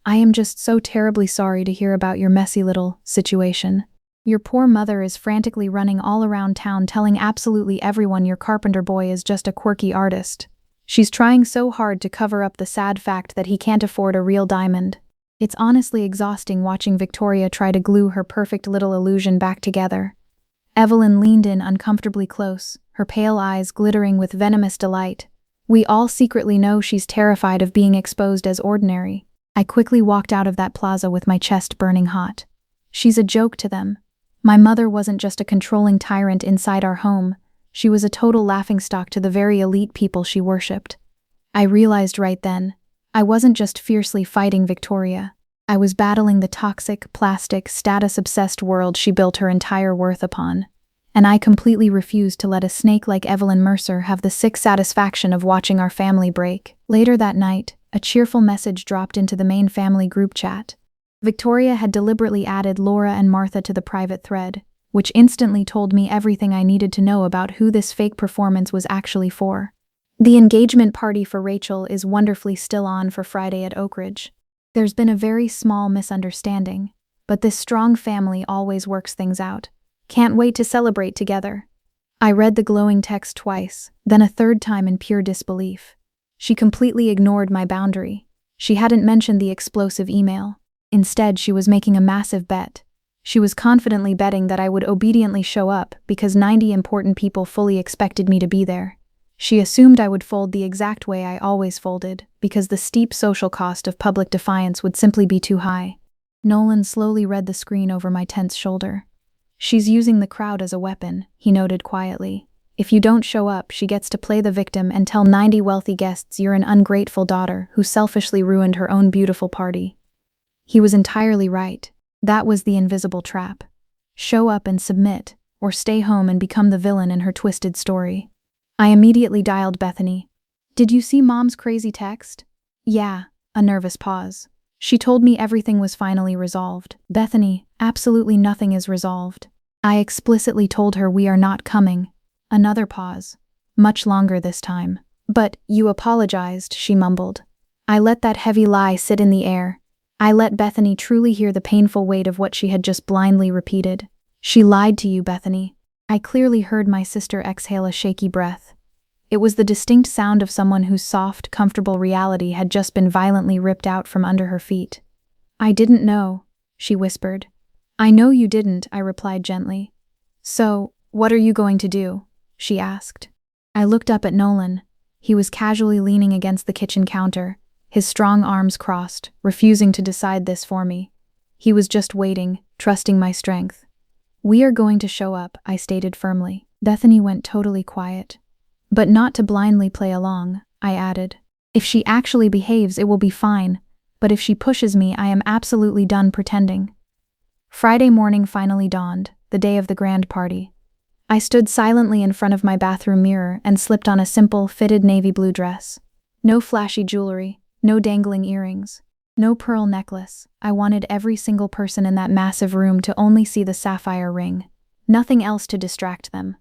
"I am just so terribly sorry to hear about your messy little situation. Your poor mother is frantically running all around town telling absolutely everyone your carpenter boy is just a quirky artist. She's trying so hard to cover up the sad fact that he can't afford a real diamond. It's honestly exhausting watching Victoria try to glue her perfect little illusion back together." Evelyn leaned in uncomfortably close, her pale eyes glittering with venomous delight. "We all secretly know she's terrified of being exposed as ordinary." I quickly walked out of that plaza with my chest burning hot. She's a joke to them. My mother wasn't just a controlling tyrant inside our home, she was a total laughingstock to the very elite people she worshipped. I realized right then, I wasn't just fiercely fighting Victoria. I was battling the toxic, plastic, status-obsessed world she built her entire worth upon. And I completely refused to let a snake like Evelyn Mercer have the sick satisfaction of watching our family break. Later that night, a cheerful message dropped into the main family group chat. Victoria had deliberately added Laura and Martha to the private thread, which instantly told me everything I needed to know about who this fake performance was actually for. The engagement party for Rachel is wonderfully still on for Friday at Oak Ridge. There's been a very small misunderstanding, but this strong family always works things out. Can't wait to celebrate together. I read the glowing text twice, then a third time in pure disbelief. She completely ignored my boundary. She hadn't mentioned the explosive email. Instead, she was making a massive bet. She was confidently betting that I would obediently show up because 90 important people fully expected me to be there. She assumed I would fold the exact way I always folded, because the steep social cost of public defiance would simply be too high. Nolan slowly read the screen over my tense shoulder. "She's using the crowd as a weapon," he noted quietly. "If you don't show up, she gets to play the victim and tell 90 wealthy guests you're an ungrateful daughter who selfishly ruined her own beautiful party." He was entirely right. That was the invisible trap. Show up and submit, or stay home and become the villain in her twisted story. I immediately dialed Bethany. "Did you see Mom's crazy text?" "Yeah," a nervous pause. "She told me everything was finally resolved." "Bethany, absolutely nothing is resolved. I explicitly told her we are not coming." Another pause. Much longer this time. "But you apologized," she mumbled. I let that heavy lie sit in the air. I let Bethany truly hear the painful weight of what she had just blindly repeated. "She lied to you, Bethany." I clearly heard my sister exhale a shaky breath. It was the distinct sound of someone whose soft, comfortable reality had just been violently ripped out from under her feet. "I didn't know," she whispered. "I know you didn't," I replied gently. "So, what are you going to do?" she asked. I looked up at Nolan. He was casually leaning against the kitchen counter, his strong arms crossed, refusing to decide this for me. He was just waiting, trusting my strength. "We are going to show up," I stated firmly. Bethany went totally quiet. "But not to blindly play along," I added. If she actually behaves, it will be fine, but if she pushes me, I am absolutely done pretending. Friday morning finally dawned, the day of the grand party. I stood silently in front of my bathroom mirror and slipped on a simple, fitted navy blue dress. No flashy jewelry, no dangling earrings, no pearl necklace. I wanted every single person in that massive room to only see the sapphire ring. Nothing else to distract them.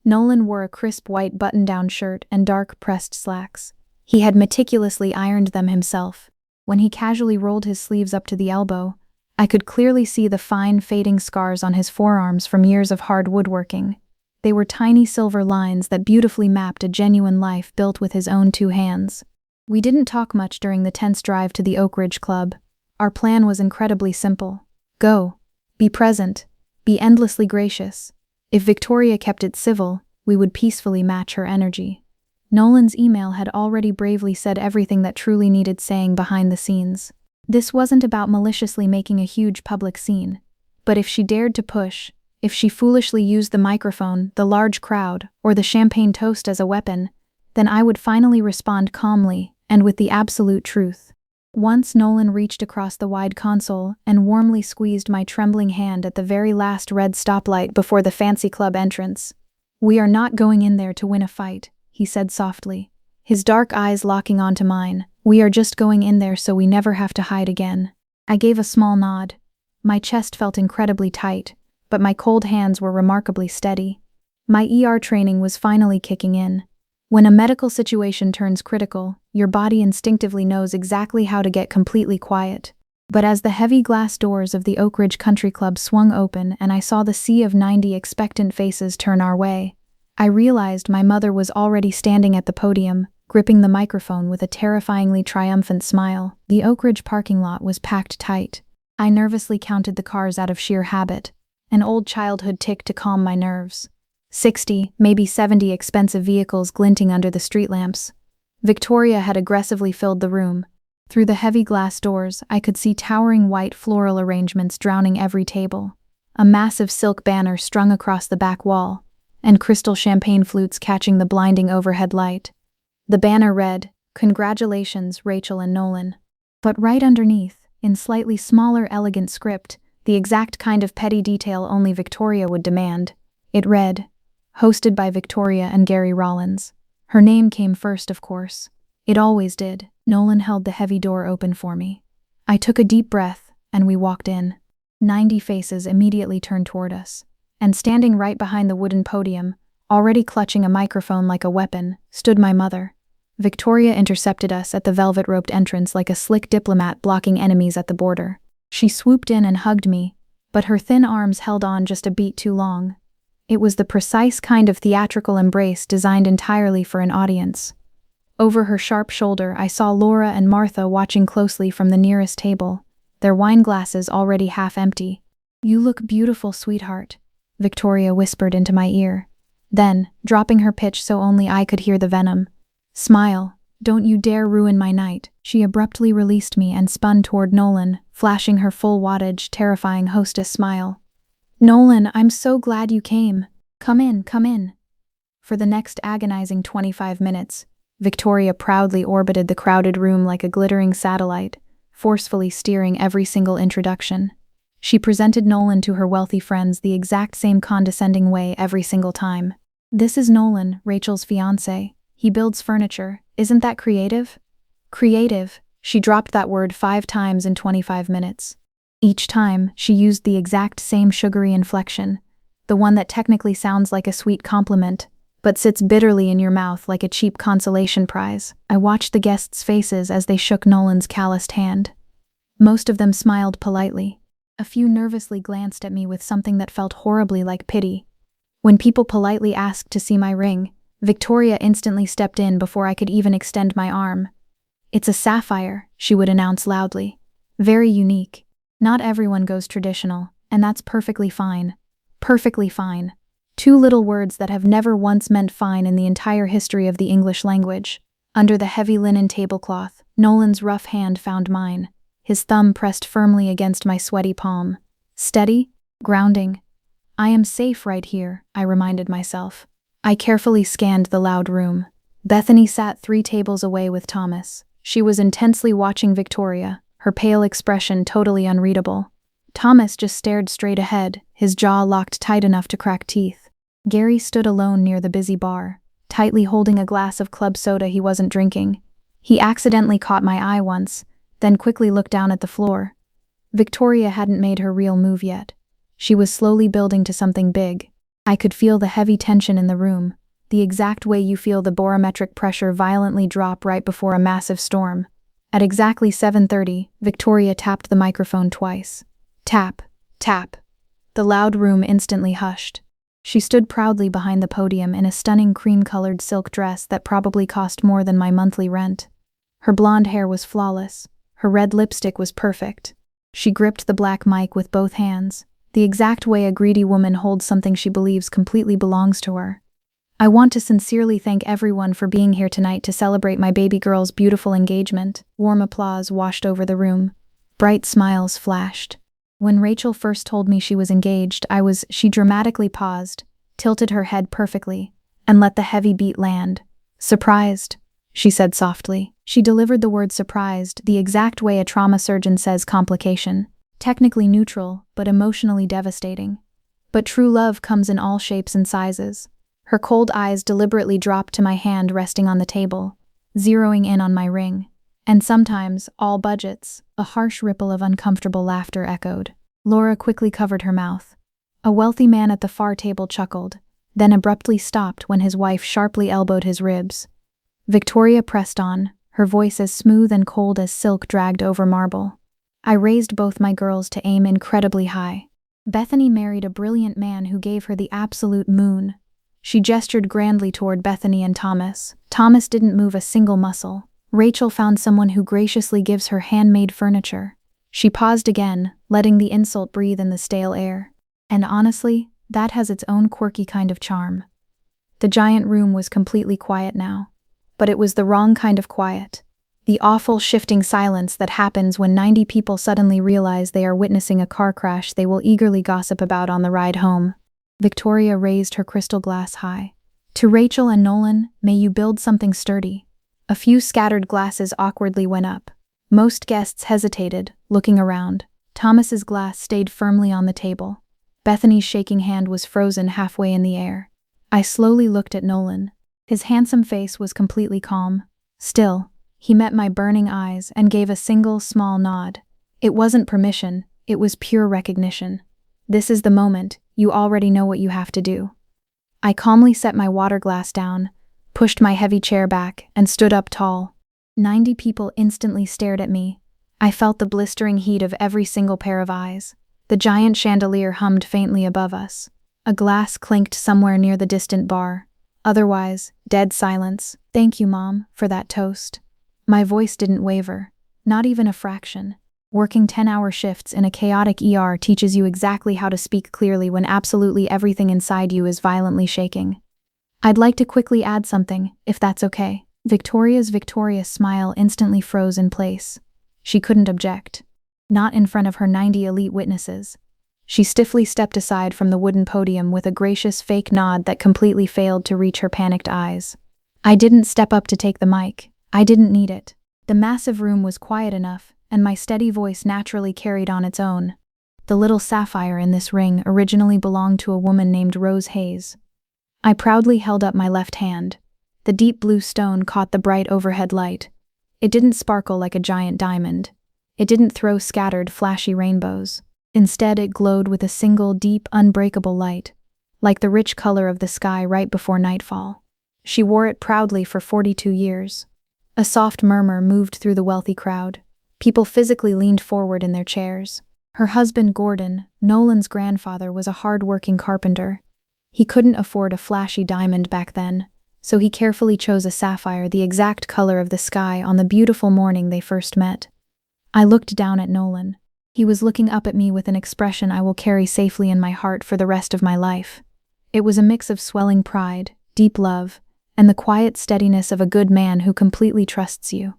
Nolan wore a crisp white button-down shirt and dark pressed slacks. He had meticulously ironed them himself. When he casually rolled his sleeves up to the elbow, I could clearly see the fine, fading scars on his forearms from years of hard woodworking. They were tiny silver lines that beautifully mapped a genuine life built with his own 2 hands. We didn't talk much during the tense drive to the Oak Ridge Club. Our plan was incredibly simple. Go. Be present. Be endlessly gracious. If Victoria kept it civil, we would peacefully match her energy. Nolan's email had already bravely said everything that truly needed saying behind the scenes. This wasn't about maliciously making a huge public scene. But if she dared to push, if she foolishly used the microphone, the large crowd, or the champagne toast as a weapon, then I would finally respond calmly and with the absolute truth. Once Nolan reached across the wide console and warmly squeezed my trembling hand at the very last red stoplight before the fancy club entrance. "We are not going in there to win a fight," he said softly, his dark eyes locking onto mine. "We are just going in there so we never have to hide again." I gave a small nod. My chest felt incredibly tight, but my cold hands were remarkably steady. My ER training was finally kicking in. When a medical situation turns critical, your body instinctively knows exactly how to get completely quiet. But as the heavy glass doors of the Oak Ridge Country Club swung open and I saw the sea of 90 expectant faces turn our way, I realized my mother was already standing at the podium, gripping the microphone with a terrifyingly triumphant smile. The Oak Ridge parking lot was packed tight. I nervously counted the cars out of sheer habit, an old childhood tick to calm my nerves. 60, maybe 70 expensive vehicles glinting under the street lamps. Victoria had aggressively filled the room. Through the heavy glass doors, I could see towering white floral arrangements drowning every table, a massive silk banner strung across the back wall, and crystal champagne flutes catching the blinding overhead light. The banner read, "Congratulations, Rachel and Nolan." But right underneath, in slightly smaller, elegant script, the exact kind of petty detail only Victoria would demand, it read, "Hosted by Victoria and Gary Rollins." Her name came first, of course. It always did. Nolan held the heavy door open for me. I took a deep breath, and we walked in. 90 faces immediately turned toward us. And standing right behind the wooden podium, already clutching a microphone like a weapon, stood my mother. Victoria intercepted us at the velvet-roped entrance like a slick diplomat blocking enemies at the border. She swooped in and hugged me, but her thin arms held on just a beat too long. It was the precise kind of theatrical embrace designed entirely for an audience. Over her sharp shoulder, I saw Laura and Martha watching closely from the nearest table, their wine glasses already half empty. "You look beautiful, sweetheart," Victoria whispered into my ear. Then, dropping her pitch so only I could hear the venom, "Smile, don't you dare ruin my night." She abruptly released me and spun toward Nolan, flashing her full wattage, terrifying hostess smile. "Nolan, I'm so glad you came. Come in, come in." For the next agonizing 25 minutes, Victoria proudly orbited the crowded room like a glittering satellite, forcefully steering every single introduction. She presented Nolan to her wealthy friends the exact same condescending way every single time. "This is Nolan, Rachel's fiancé. He builds furniture. Isn't that creative?" Creative. She dropped that word 5 times in 25 minutes. Each time, she used the exact same sugary inflection, the one that technically sounds like a sweet compliment, but sits bitterly in your mouth like a cheap consolation prize. I watched the guests' faces as they shook Nolan's calloused hand. Most of them smiled politely. A few nervously glanced at me with something that felt horribly like pity. When people politely asked to see my ring, Victoria instantly stepped in before I could even extend my arm. "It's a sapphire," she would announce loudly. "Very unique. Not everyone goes traditional, and that's perfectly fine. Perfectly fine." 2 little words that have never once meant fine in the entire history of the English language. Under the heavy linen tablecloth, Nolan's rough hand found mine, his thumb pressed firmly against my sweaty palm. Steady, grounding. "I am safe right here," I reminded myself. I carefully scanned the loud room. Bethany sat 3 tables away with Thomas. She was intensely watching Victoria, her pale expression totally unreadable. Thomas just stared straight ahead, his jaw locked tight enough to crack teeth. Gary stood alone near the busy bar, tightly holding a glass of club soda he wasn't drinking. He accidentally caught my eye once, then quickly looked down at the floor. Victoria hadn't made her real move yet. She was slowly building to something big. I could feel the heavy tension in the room, the exact way you feel the barometric pressure violently drop right before a massive storm. At exactly 7:30, Victoria tapped the microphone twice. Tap, tap. The loud room instantly hushed. She stood proudly behind the podium in a stunning cream-colored silk dress that probably cost more than my monthly rent. Her blonde hair was flawless. Her red lipstick was perfect. She gripped the black mic with both hands, the exact way a greedy woman holds something she believes completely belongs to her. I want to sincerely thank everyone for being here tonight to celebrate my baby girl's beautiful engagement. Warm applause washed over the room. Bright smiles flashed. When Rachel first told me she was engaged, she dramatically paused, tilted her head perfectly, and let the heavy beat land. Surprised, she said softly. She delivered the word surprised the exact way a trauma surgeon says complication. Technically neutral, but emotionally devastating. But true love comes in all shapes and sizes. Her cold eyes deliberately dropped to my hand resting on the table, zeroing in on my ring. And sometimes, all budgets, a harsh ripple of uncomfortable laughter echoed. Laura quickly covered her mouth. A wealthy man at the far table chuckled, then abruptly stopped when his wife sharply elbowed his ribs. Victoria pressed on, her voice as smooth and cold as silk dragged over marble. I raised both my girls to aim incredibly high. Bethany married a brilliant man who gave her the absolute moon. She gestured grandly toward Bethany and Thomas. Thomas didn't move a single muscle. Rachel found someone who graciously gives her handmade furniture. She paused again, letting the insult breathe in the stale air. And honestly, that has its own quirky kind of charm. The giant room was completely quiet now. But it was the wrong kind of quiet. The awful shifting silence that happens when 90 people suddenly realize they are witnessing a car crash they will eagerly gossip about on the ride home. Victoria raised her crystal glass high. To Rachel and Nolan, may you build something sturdy. A few scattered glasses awkwardly went up. Most guests hesitated, looking around. Thomas's glass stayed firmly on the table. Bethany's shaking hand was frozen halfway in the air. I slowly looked at Nolan. His handsome face was completely calm. Still, he met my burning eyes and gave a single small nod. It wasn't permission, it was pure recognition. This is the moment, you already know what you have to do. I calmly set my water glass down, pushed my heavy chair back, and stood up tall. 90 people instantly stared at me. I felt the blistering heat of every single pair of eyes. The giant chandelier hummed faintly above us. A glass clinked somewhere near the distant bar. Otherwise, dead silence. Thank you, Mom, for that toast. My voice didn't waver, not even a fraction. Working 10-hour shifts in a chaotic ER teaches you exactly how to speak clearly when absolutely everything inside you is violently shaking. I'd like to quickly add something, if that's okay. Victoria's victorious smile instantly froze in place. She couldn't object. Not in front of her 90 elite witnesses. She stiffly stepped aside from the wooden podium with a gracious fake nod that completely failed to reach her panicked eyes. I didn't step up to take the mic. I didn't need it. The massive room was quiet enough, and my steady voice naturally carried on its own. The little sapphire in this ring originally belonged to a woman named Rose Hayes. I proudly held up my left hand. The deep blue stone caught the bright overhead light. It didn't sparkle like a giant diamond. It didn't throw scattered, flashy rainbows. Instead, it glowed with a single, deep, unbreakable light, like the rich color of the sky right before nightfall. She wore it proudly for 42 years. A soft murmur moved through the wealthy crowd. People physically leaned forward in their chairs. Her husband, Gordon, Nolan's grandfather, was a hard-working carpenter. He couldn't afford a flashy diamond back then, so he carefully chose a sapphire the exact color of the sky on the beautiful morning they first met. I looked down at Nolan. He was looking up at me with an expression I will carry safely in my heart for the rest of my life. It was a mix of swelling pride, deep love, and the quiet steadiness of a good man who completely trusts you.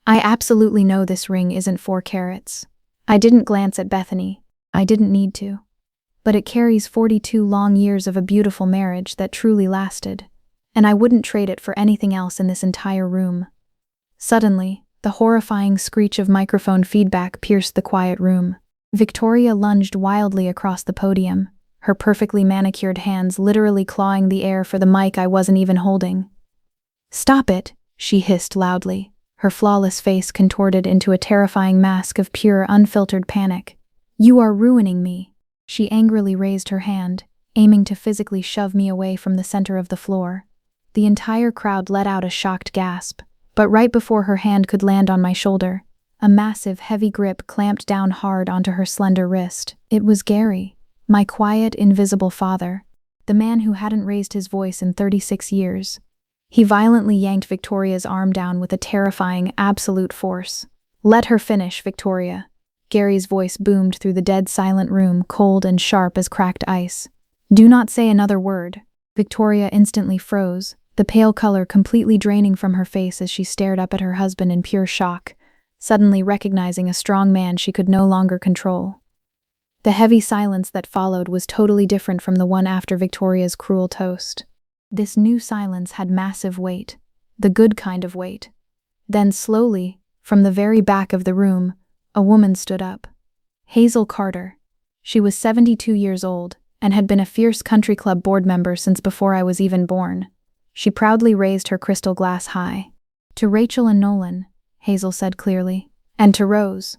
I absolutely know this ring isn't 4 carats. I didn't glance at Bethany. I didn't need to. But it carries 42 long years of a beautiful marriage that truly lasted. and I wouldn't trade it for anything else in this entire room. Suddenly, the horrifying screech of microphone feedback pierced the quiet room. Victoria lunged wildly across the podium, her perfectly manicured hands literally clawing the air for the mic I wasn't even holding. "Stop it," she hissed loudly, her flawless face contorted into a terrifying mask of pure, unfiltered panic. "You are ruining me." She angrily raised her hand, aiming to physically shove me away from the center of the floor. The entire crowd let out a shocked gasp, but right before her hand could land on my shoulder, a massive, heavy grip clamped down hard onto her slender wrist. It was Gary, my quiet, invisible father, the man who hadn't raised his voice in 36 years. He violently yanked Victoria's arm down with a terrifying, absolute force. "Let her finish, Victoria." Gary's voice boomed through the dead silent room, cold and sharp as cracked ice. "Do not say another word." Victoria instantly froze, the pale color completely draining from her face as she stared up at her husband in pure shock, suddenly recognizing a strong man she could no longer control. The heavy silence that followed was totally different from the one after Victoria's cruel toast. This new silence had massive weight, the good kind of weight. Then slowly, from the very back of the room, a woman stood up. Hazel Carter. She was 72 years old and had been a fierce country club board member since before I was even born. She proudly raised her crystal glass high. "To Rachel and Nolan," Hazel said clearly, "and to Rose."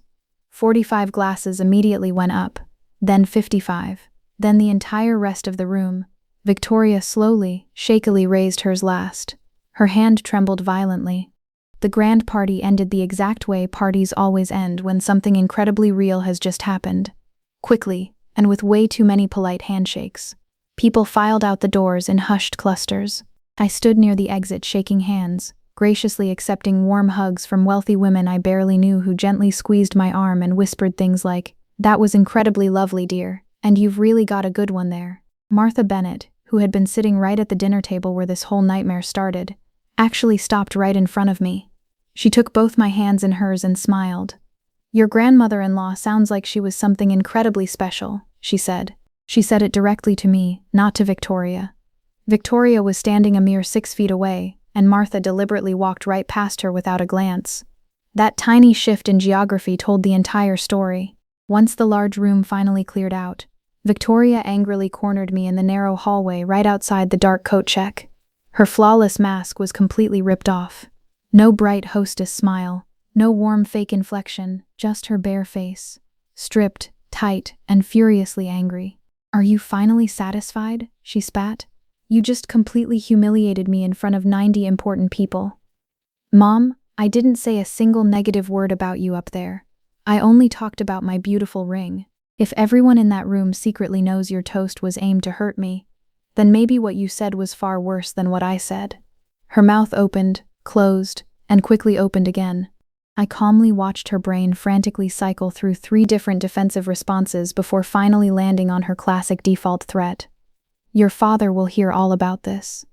45 glasses immediately went up, then 55, then the entire rest of the room. Victoria slowly, shakily raised hers last. Her hand trembled violently. The grand party ended the exact way parties always end when something incredibly real has just happened. Quickly, and with way too many polite handshakes. People filed out the doors in hushed clusters. I stood near the exit shaking hands, graciously accepting warm hugs from wealthy women I barely knew who gently squeezed my arm and whispered things like, "That was incredibly lovely, dear, and you've really got a good one there." Martha Bennett, who had been sitting right at the dinner table where this whole nightmare started, actually stopped right in front of me. She took both my hands in hers and smiled. "Your grandmother-in-law sounds like she was something incredibly special," she said. She said it directly to me, not to Victoria. Victoria was standing a mere 6 feet away, and Martha deliberately walked right past her without a glance. That tiny shift in geography told the entire story. Once the large room finally cleared out, Victoria angrily cornered me in the narrow hallway right outside the dark coat check. Her flawless mask was completely ripped off. No bright hostess smile, no warm fake inflection, just her bare face. Stripped, tight, and furiously angry. "Are you finally satisfied?" she spat. "You just completely humiliated me in front of 90 important people." "Mom, I didn't say a single negative word about you up there. I only talked about my beautiful ring. If everyone in that room secretly knows your toast was aimed to hurt me, then maybe what you said was far worse than what I said." Her mouth opened, closed, and quickly opened again. I calmly watched her brain frantically cycle through 3 different defensive responses before finally landing on her classic default threat. "Your father will hear all about this.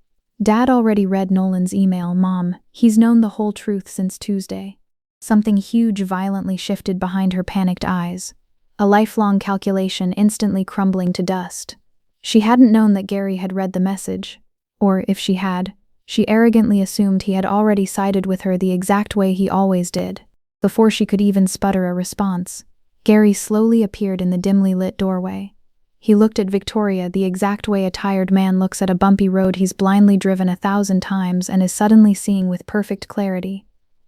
Dad already read Nolan's email, Mom. He's known the whole truth since Tuesday." Something huge violently shifted behind her panicked eyes. A lifelong calculation instantly crumbling to dust. She hadn't known that Gary had read the message. Or, if she had, she arrogantly assumed he had already sided with her the exact way he always did. Before she could even sputter a response, Gary slowly appeared in the dimly lit doorway. He looked at Victoria the exact way a tired man looks at a bumpy road he's blindly driven 1,000 times and is suddenly seeing with perfect clarity.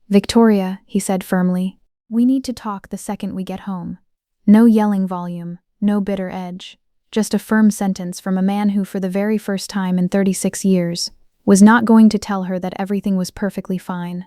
"Victoria," he said firmly, "we need to talk the second we get home." No yelling volume, no bitter edge, just a firm sentence from a man who, for the very first time in 36 years, was not going to tell her that everything was perfectly fine.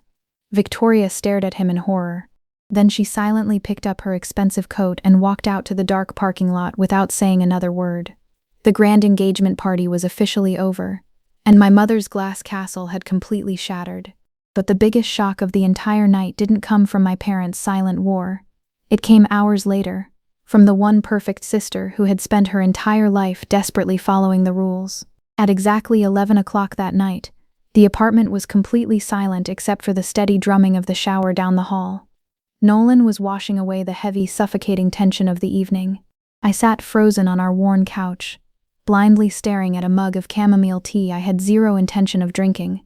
Victoria stared at him in horror. Then she silently picked up her expensive coat and walked out to the dark parking lot without saying another word. The grand engagement party was officially over, and my mother's glass castle had completely shattered. But the biggest shock of the entire night didn't come from my parents' silent war. It came hours later, from the one perfect sister who had spent her entire life desperately following the rules. At exactly 11 o'clock that night, the apartment was completely silent except for the steady drumming of the shower down the hall. Nolan was washing away the heavy, suffocating tension of the evening. I sat frozen on our worn couch, blindly staring at a mug of chamomile tea I had zero intention of drinking.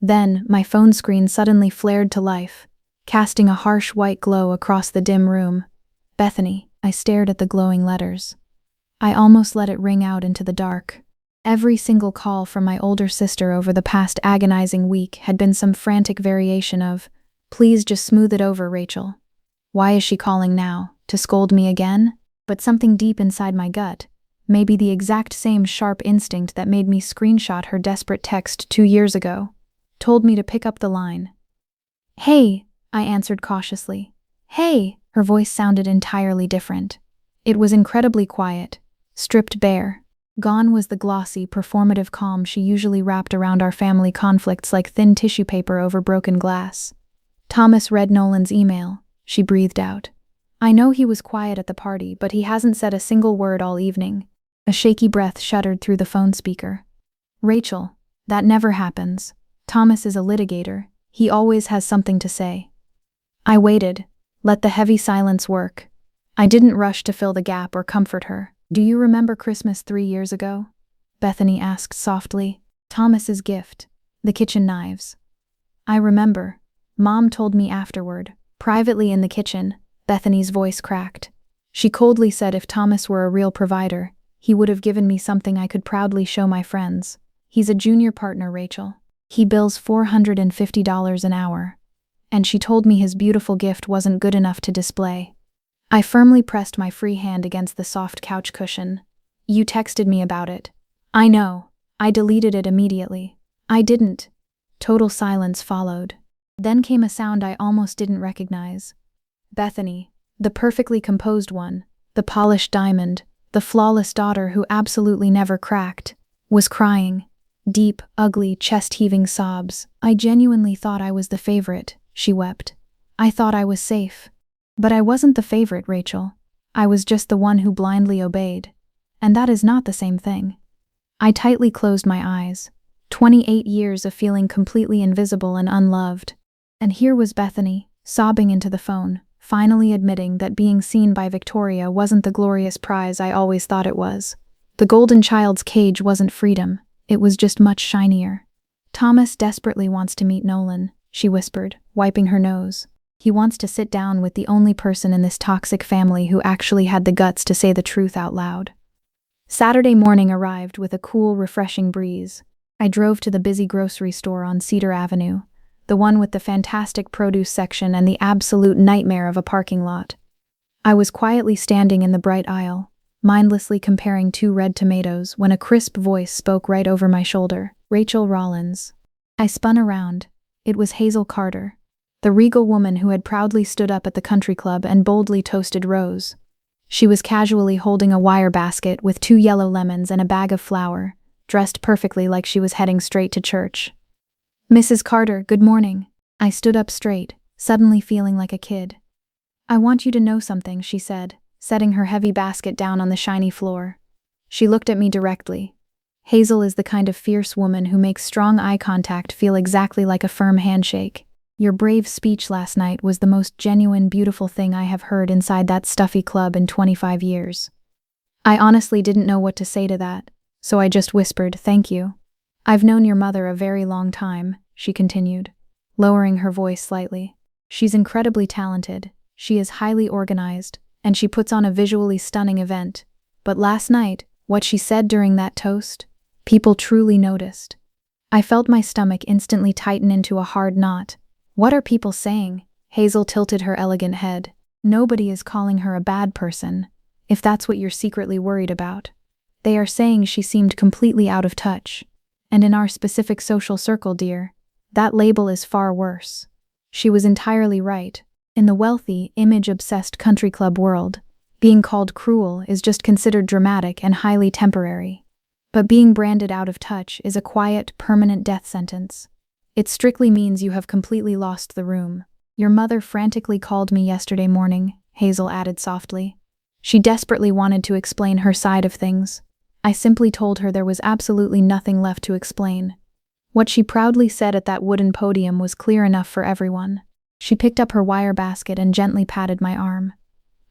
Then, my phone screen suddenly flared to life, casting a harsh white glow across the dim room. Bethany, I stared at the glowing letters. I almost let it ring out into the dark. Every single call from my older sister over the past agonizing week had been some frantic variation of, "Please just smooth it over, Rachel." Why is she calling now? To scold me again? But something deep inside my gut, maybe the exact same sharp instinct that made me screenshot her desperate text 2 years ago, told me to pick up the line. "Hey," I answered cautiously. "Hey." Her voice sounded entirely different. It was incredibly quiet, stripped bare. Gone was the glossy, performative calm she usually wrapped around our family conflicts like thin tissue paper over broken glass. "Thomas read Nolan's email," she breathed out. "I know he was quiet at the party, but he hasn't said a single word all evening." A shaky breath shuddered through the phone speaker. "Rachel, that never happens. Thomas is a litigator. He always has something to say." I waited, let the heavy silence work. I didn't rush to fill the gap or comfort her. "Do you remember Christmas 3 years ago?" Bethany asked softly. "Thomas's gift, the kitchen knives." "I remember. Mom told me afterward, privately in the kitchen." Bethany's voice cracked. She coldly said if Thomas were a real provider, he would have given me something I could proudly show my friends. "He's a junior partner, Rachel. He bills $450 an hour." And she told me his beautiful gift wasn't good enough to display. I firmly pressed my free hand against the soft couch cushion. "You texted me about it." "I know. I deleted it immediately." "I didn't." Total silence followed. Then came a sound I almost didn't recognize. Bethany, the perfectly composed one, the polished diamond, the flawless daughter who absolutely never cracked, was crying. Deep, ugly, chest-heaving sobs. "I genuinely thought I was the favorite," she wept. "I thought I was safe. But I wasn't the favorite, Rachel. I was just the one who blindly obeyed. And that is not the same thing." I tightly closed my eyes. 28 years of feeling completely invisible and unloved. And here was Bethany, sobbing into the phone, finally admitting that being seen by Victoria wasn't the glorious prize I always thought it was. The golden child's cage wasn't freedom, it was just much shinier. "Thomas desperately wants to meet Nolan," she whispered, wiping her nose. "He wants to sit down with the only person in this toxic family who actually had the guts to say the truth out loud." Saturday morning arrived with a cool, refreshing breeze. I drove to the busy grocery store on Cedar Avenue, the one with the fantastic produce section and the absolute nightmare of a parking lot. I was quietly standing in the bright aisle, mindlessly comparing 2 red tomatoes when a crisp voice spoke right over my shoulder. "Rachel Rollins." I spun around. It was Hazel Carter, the regal woman who had proudly stood up at the country club and boldly toasted Rose. She was casually holding a wire basket with 2 yellow lemons and a bag of flour, dressed perfectly like she was heading straight to church. "Mrs. Carter, good morning." I stood up straight, suddenly feeling like a kid. "I want you to know something," she said, setting her heavy basket down on the shiny floor. She looked at me directly. Hazel is the kind of fierce woman who makes strong eye contact feel exactly like a firm handshake. "Your brave speech last night was the most genuine, beautiful thing I have heard inside that stuffy club in 25 years." I honestly didn't know what to say to that, so I just whispered, "Thank you." "I've known your mother a very long time," she continued, lowering her voice slightly. "She's incredibly talented, she is highly organized, and she puts on a visually stunning event. But last night, what she said during that toast, people truly noticed." I felt my stomach instantly tighten into a hard knot. "What are people saying?" Hazel tilted her elegant head. "Nobody is calling her a bad person, if that's what you're secretly worried about. They are saying she seemed completely out of touch. And in our specific social circle, dear, that label is far worse." She was entirely right. In the wealthy, image-obsessed country club world, being called cruel is just considered dramatic and highly temporary. But being branded out of touch is a quiet, permanent death sentence. It strictly means you have completely lost the room. "Your mother frantically called me yesterday morning," Hazel added softly. "She desperately wanted to explain her side of things. I simply told her there was absolutely nothing left to explain. What she proudly said at that wooden podium was clear enough for everyone." She picked up her wire basket and gently patted my arm.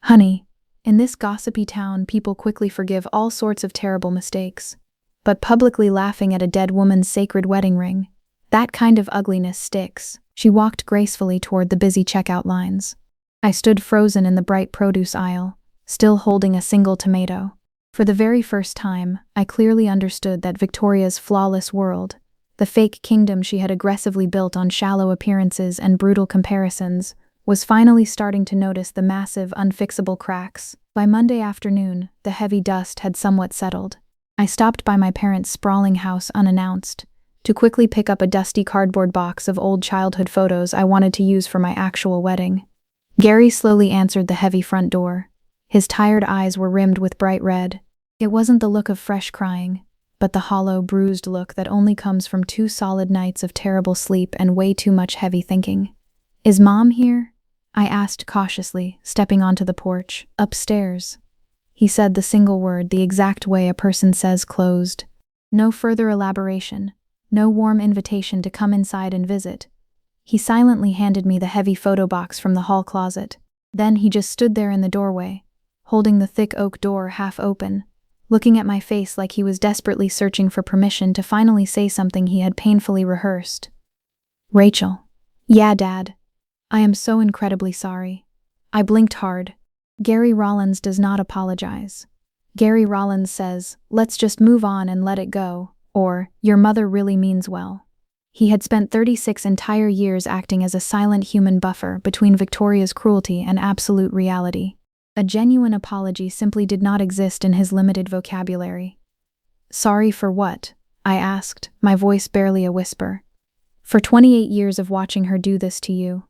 "Honey, In this gossipy town, people quickly forgive all sorts of terrible mistakes. But publicly laughing at a dead woman's sacred wedding ring, that kind of ugliness sticks. She walked gracefully toward the busy checkout lines. I stood frozen in the bright produce aisle, still holding a single tomato. For the very first time, I clearly understood that Victoria's flawless world, the fake kingdom she had aggressively built on shallow appearances and brutal comparisons, was finally starting to notice the massive, unfixable cracks. By Monday afternoon, the heavy dust had somewhat settled. I stopped by my parents' sprawling house unannounced, to quickly pick up a dusty cardboard box of old childhood photos I wanted to use for my actual wedding. Gary slowly answered the heavy front door. His tired eyes were rimmed with bright red. It wasn't the look of fresh crying, but the hollow, bruised look that only comes from 2 solid nights of terrible sleep and way too much heavy thinking. "Is Mom here?" I asked cautiously, stepping onto the porch. "Upstairs." He said the single word the exact way a person says closed. No further elaboration, no warm invitation to come inside and visit. He silently handed me the heavy photo box from the hall closet. Then he just stood there in the doorway, holding the thick oak door half open, looking at my face like he was desperately searching for permission to finally say something he had painfully rehearsed. "Rachel." "Yeah, Dad. I am so incredibly sorry." I blinked hard. Gary Rollins does not apologize. Gary Rollins says, "Let's just move on and let it go," or, "Your mother really means well." He had spent 36 entire years acting as a silent human buffer between Victoria's cruelty and absolute reality. A genuine apology simply did not exist in his limited vocabulary. "Sorry for what?" I asked, my voice barely a whisper. "For 28 years of watching her do this to you."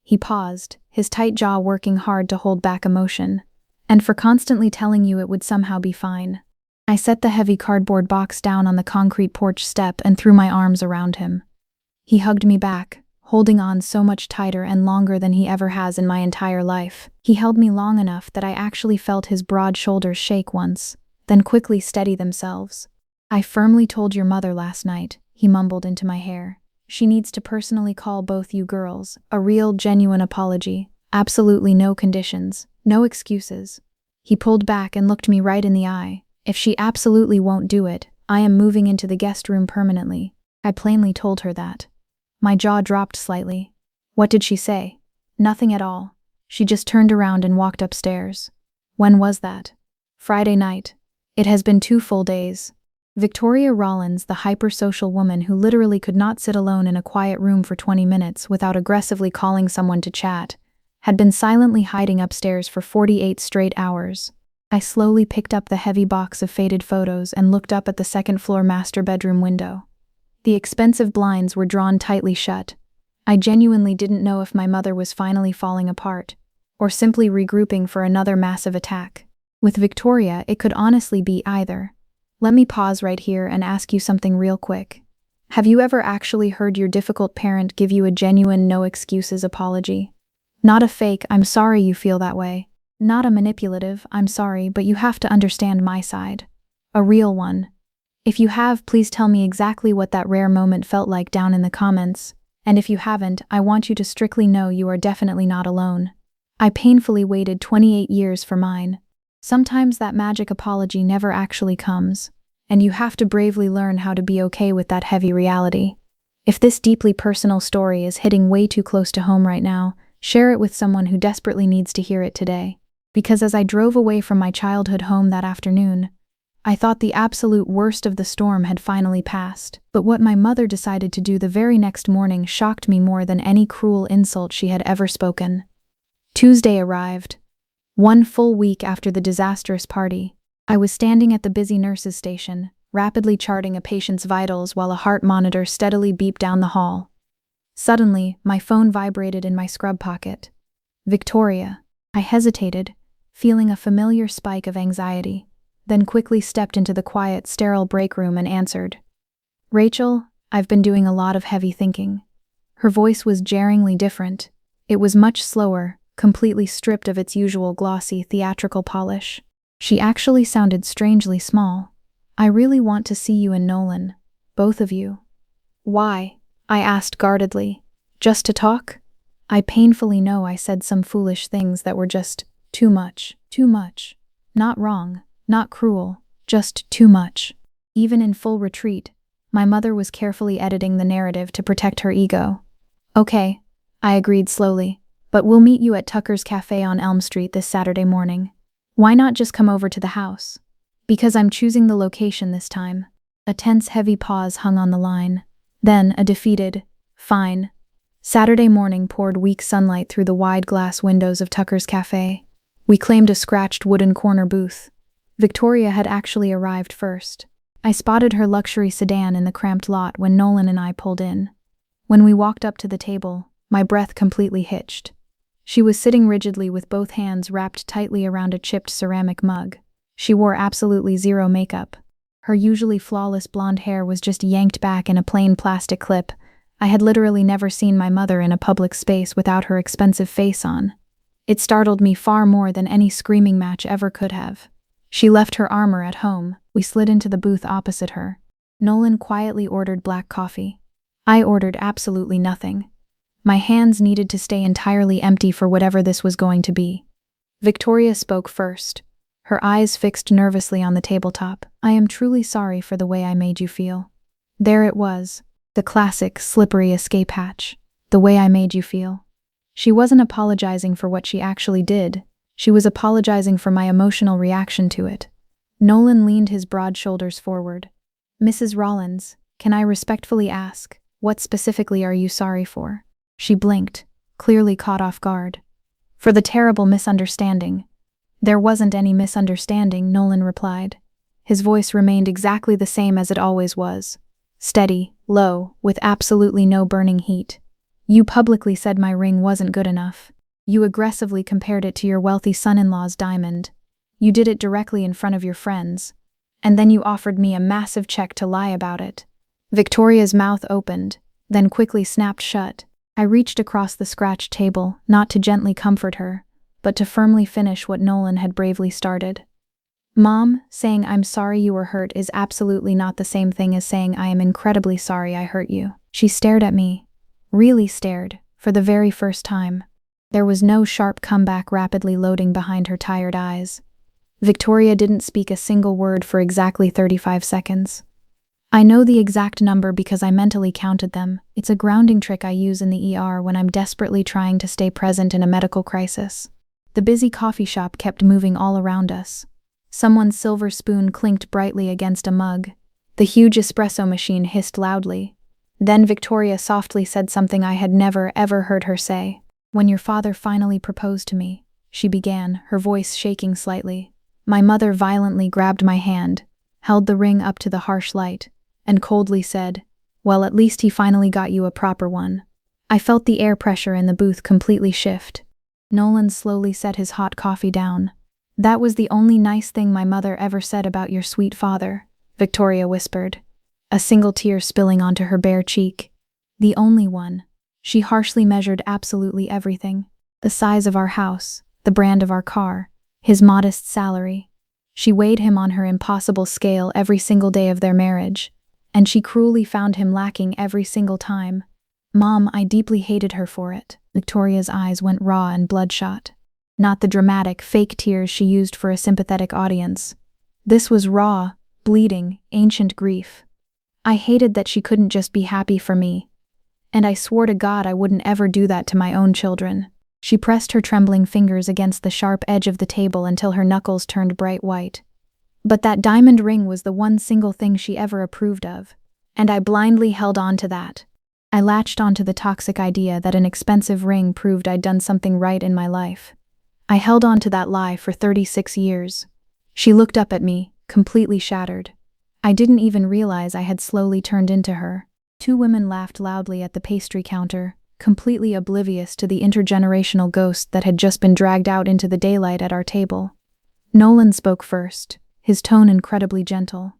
He paused, his tight jaw working hard to hold back emotion. "And for constantly telling you it would somehow be fine." I set the heavy cardboard box down on the concrete porch step and threw my arms around him. He hugged me back, holding on so much tighter and longer than he ever has in my entire life. He held me long enough that I actually felt his broad shoulders shake once, then quickly steady themselves. "I firmly told your mother last night," he mumbled into my hair. "She needs to personally call both you girls. A real, genuine apology. Absolutely no conditions, no excuses." He pulled back and looked me right in the eye. "If she absolutely won't do it, I am moving into the guest room permanently." I plainly told her that. My jaw dropped slightly. "What did she say?" "Nothing at all. She just turned around and walked upstairs." "When was that?" "Friday night. It has been 2 full days." Victoria Rollins, the hypersocial woman who literally could not sit alone in a quiet room for 20 minutes without aggressively calling someone to chat, had been silently hiding upstairs for 48 straight hours. I slowly picked up the heavy box of faded photos and looked up at the second-floor master bedroom window. The expensive blinds were drawn tightly shut. I genuinely didn't know if my mother was finally falling apart, or simply regrouping for another massive attack. With Victoria, it could honestly be either. Let me pause right here and ask you something real quick. Have you ever actually heard your difficult parent give you a genuine no-excuses apology? Not a fake, "I'm sorry you feel that way." Not a manipulative, "I'm sorry, but you have to understand my side." A real one. If you have, please tell me exactly what that rare moment felt like down in the comments. And if you haven't, I want you to strictly know you are definitely not alone. I painfully waited 28 years for mine. Sometimes that magic apology never actually comes, and you have to bravely learn how to be okay with that heavy reality. If this deeply personal story is hitting way too close to home right now, share it with someone who desperately needs to hear it today. Because as I drove away from my childhood home that afternoon, I thought the absolute worst of the storm had finally passed. But what my mother decided to do the very next morning shocked me more than any cruel insult she had ever spoken. Tuesday arrived. 1 full week after the disastrous party. I was standing at the busy nurse's station, rapidly charting a patient's vitals while a heart monitor steadily beeped down the hall. Suddenly, my phone vibrated in my scrub pocket. "Victoria." I hesitated, feeling a familiar spike of anxiety, then quickly stepped into the quiet, sterile break room and answered. "Rachel, I've been doing a lot of heavy thinking." Her voice was jarringly different. It was much slower, completely stripped of its usual glossy, theatrical polish. She actually sounded strangely small. "I really want to see you and Nolan. Both of you." "Why?" I asked guardedly. "Just to talk?" I painfully know I said some foolish things that were just too much. Too much. Not wrong, not cruel, just too much. Even in full retreat, my mother was carefully editing the narrative to protect her ego. Okay, I agreed slowly, but we'll meet you at Tucker's Cafe on Elm Street this Saturday morning. Why not just come over to the house? Because I'm choosing the location this time. A tense, heavy pause hung on the line. Then a defeated, fine. Saturday morning poured weak sunlight through the wide glass windows of Tucker's Cafe. We claimed a scratched wooden corner booth. Victoria had actually arrived first. I spotted her luxury sedan in the cramped lot when Nolan and I pulled in. When we walked up to the table, my breath completely hitched. She was sitting rigidly with both hands wrapped tightly around a chipped ceramic mug. She wore absolutely zero makeup. Her usually flawless blonde hair was just yanked back in a plain plastic clip. I had literally never seen my mother in a public space without her expensive face on. It startled me far more than any screaming match ever could have. She left her armor at home. We slid into the booth opposite her. Nolan quietly ordered black coffee. I ordered absolutely nothing. My hands needed to stay entirely empty for whatever this was going to be. Victoria spoke first, her eyes fixed nervously on the tabletop. I am truly sorry for the way I made you feel. There it was, the classic, slippery escape hatch. The way I made you feel. She wasn't apologizing for what she actually did. She was apologizing for my emotional reaction to it. Nolan leaned his broad shoulders forward. Mrs. Rollins, can I respectfully ask, what specifically are you sorry for? She blinked, clearly caught off guard. For the terrible misunderstanding. There wasn't any misunderstanding, Nolan replied. His voice remained exactly the same as it always was. Steady, low, with absolutely no burning heat. You publicly said my ring wasn't good enough. You aggressively compared it to your wealthy son-in-law's diamond. You did it directly in front of your friends. And then you offered me a massive check to lie about it. Victoria's mouth opened, then quickly snapped shut. I reached across the scratched table, not to gently comfort her, but to firmly finish what Nolan had bravely started. Mom, saying I'm sorry you were hurt is absolutely not the same thing as saying I am incredibly sorry I hurt you. She stared at me. Really stared, for the very first time. There was no sharp comeback rapidly loading behind her tired eyes. Victoria didn't speak a single word for exactly 35 seconds. I know the exact number because I mentally counted them. It's a grounding trick I use in the ER when I'm desperately trying to stay present in a medical crisis. The busy coffee shop kept moving all around us. Someone's silver spoon clinked brightly against a mug. The huge espresso machine hissed loudly. Then Victoria softly said something I had never, ever heard her say. When your father finally proposed to me, she began, her voice shaking slightly. My mother violently grabbed my hand, held the ring up to the harsh light, and coldly said, well, at least he finally got you a proper one. I felt the air pressure in the booth completely shift. Nolan slowly set his hot coffee down. That was the only nice thing my mother ever said about your sweet father, Victoria whispered, a single tear spilling onto her bare cheek. The only one. She harshly measured absolutely everything. The size of our house, the brand of our car, his modest salary. She weighed him on her impossible scale every single day of their marriage, and she cruelly found him lacking every single time. Mom, I deeply hated her for it. Victoria's eyes went raw and bloodshot. Not the dramatic, fake tears she used for a sympathetic audience. This was raw, bleeding, ancient grief. I hated that she couldn't just be happy for me. And I swore to God I wouldn't ever do that to my own children. She pressed her trembling fingers against the sharp edge of the table until her knuckles turned bright white. But that diamond ring was the one single thing she ever approved of, and I blindly held on to that. I latched onto the toxic idea that an expensive ring proved I'd done something right in my life. I held on to that lie for 36 years. She looked up at me, completely shattered. I didn't even realize I had slowly turned into her. Two women laughed loudly at the pastry counter, completely oblivious to the intergenerational ghost that had just been dragged out into the daylight at our table. Nolan spoke first, his tone incredibly gentle.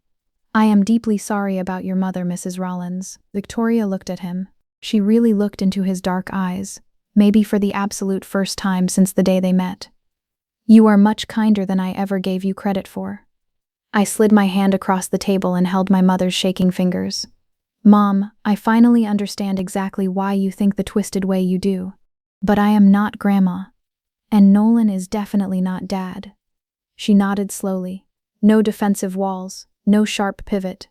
I am deeply sorry about your mother, Mrs. Rollins. Victoria looked at him. She really looked into his dark eyes, maybe for the absolute first time since the day they met. You are much kinder than I ever gave you credit for. I slid my hand across the table and held my mother's shaking fingers. Mom, I finally understand exactly why you think the twisted way you do. But I am not Grandma. And Nolan is definitely not Dad. She nodded slowly. No defensive walls, no sharp pivot.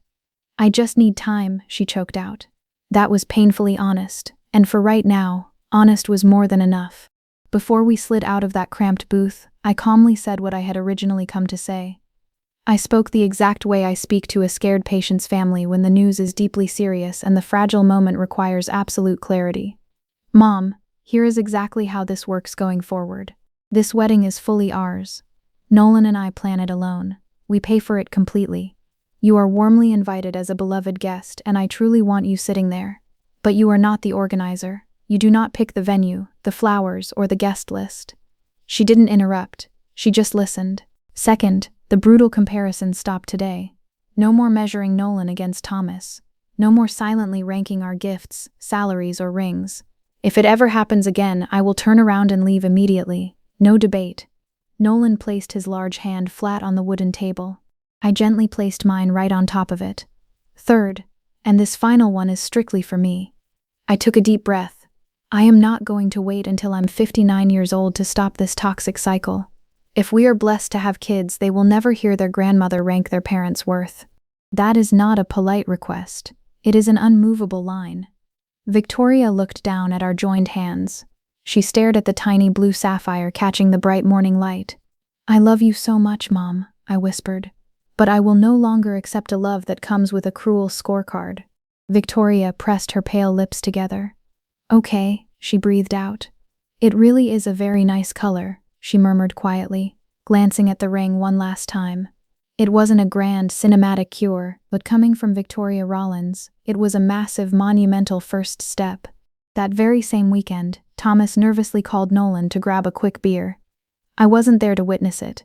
I just need time, she choked out. That was painfully honest, and for right now, honest was more than enough. Before we slid out of that cramped booth, I calmly said what I had originally come to say. I spoke the exact way I speak to a scared patient's family when the news is deeply serious and the fragile moment requires absolute clarity. Mom, here is exactly how this works going forward. This wedding is fully ours. Nolan and I plan it alone. We pay for it completely. You are warmly invited as a beloved guest, and I truly want you sitting there. But you are not the organizer. You do not pick the venue, the flowers, or the guest list. She didn't interrupt. She just listened. Second, the brutal comparison stopped today. No more measuring Nolan against Thomas. No more silently ranking our gifts, salaries, or rings. If it ever happens again, I will turn around and leave immediately. No debate. Nolan placed his large hand flat on the wooden table. I gently placed mine right on top of it. Third, and this final one is strictly for me. I took a deep breath. I am not going to wait until I'm 59 years old to stop this toxic cycle. If we are blessed to have kids, they will never hear their grandmother rank their parents' worth. That is not a polite request. It is an unmovable line. Victoria looked down at our joined hands. She stared at the tiny blue sapphire catching the bright morning light. I love you so much, Mom, I whispered. But I will no longer accept a love that comes with a cruel scorecard. Victoria pressed her pale lips together. Okay, she breathed out. It really is a very nice color, she murmured quietly, glancing at the ring one last time. It wasn't a grand, cinematic cure, but coming from Victoria Rollins, it was a massive, monumental first step. That very same weekend, Thomas nervously called Nolan to grab a quick beer. I wasn't there to witness it.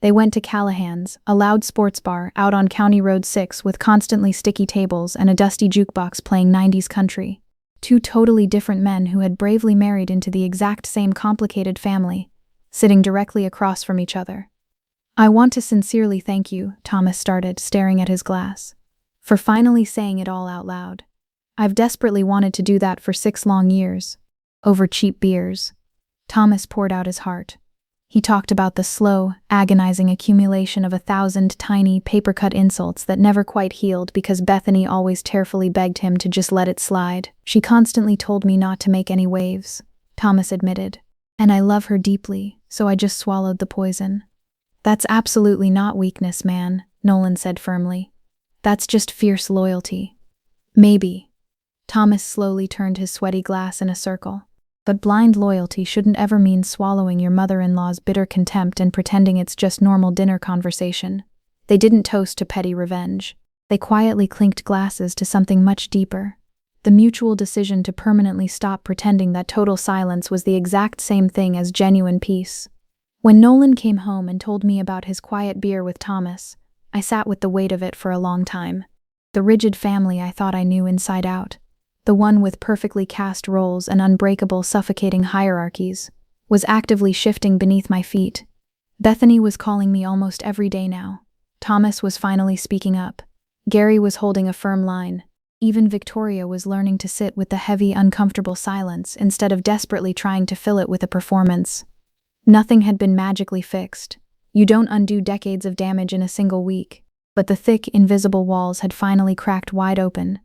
They went to Callahan's, a loud sports bar out on County Road 6 with constantly sticky tables and a dusty jukebox playing 90s country. Two totally different men who had bravely married into the exact same complicated family, sitting directly across from each other. I want to sincerely thank you, Thomas started, staring at his glass, for finally saying it all out loud. I've desperately wanted to do that for 6 long years. Over cheap beers. Thomas poured out his heart. He talked about the slow, agonizing accumulation of 1,000 tiny, paper-cut insults that never quite healed because Bethany always tearfully begged him to just let it slide. She constantly told me not to make any waves, Thomas admitted. And I love her deeply, so I just swallowed the poison. That's absolutely not weakness, man, Nolan said firmly. That's just fierce loyalty. Maybe. Thomas slowly turned his sweaty glass in a circle. But blind loyalty shouldn't ever mean swallowing your mother-in-law's bitter contempt and pretending it's just normal dinner conversation. They didn't toast to petty revenge. They quietly clinked glasses to something much deeper. The mutual decision to permanently stop pretending that total silence was the exact same thing as genuine peace. When Nolan came home and told me about his quiet beer with Thomas, I sat with the weight of it for a long time. The rigid family I thought I knew inside out, the one with perfectly cast roles and unbreakable, suffocating hierarchies, was actively shifting beneath my feet. Bethany was calling me almost every day now. Thomas was finally speaking up. Gary was holding a firm line. Even Victoria was learning to sit with the heavy, uncomfortable silence instead of desperately trying to fill it with a performance. Nothing had been magically fixed. You don't undo decades of damage in a single week. But the thick, invisible walls had finally cracked wide open.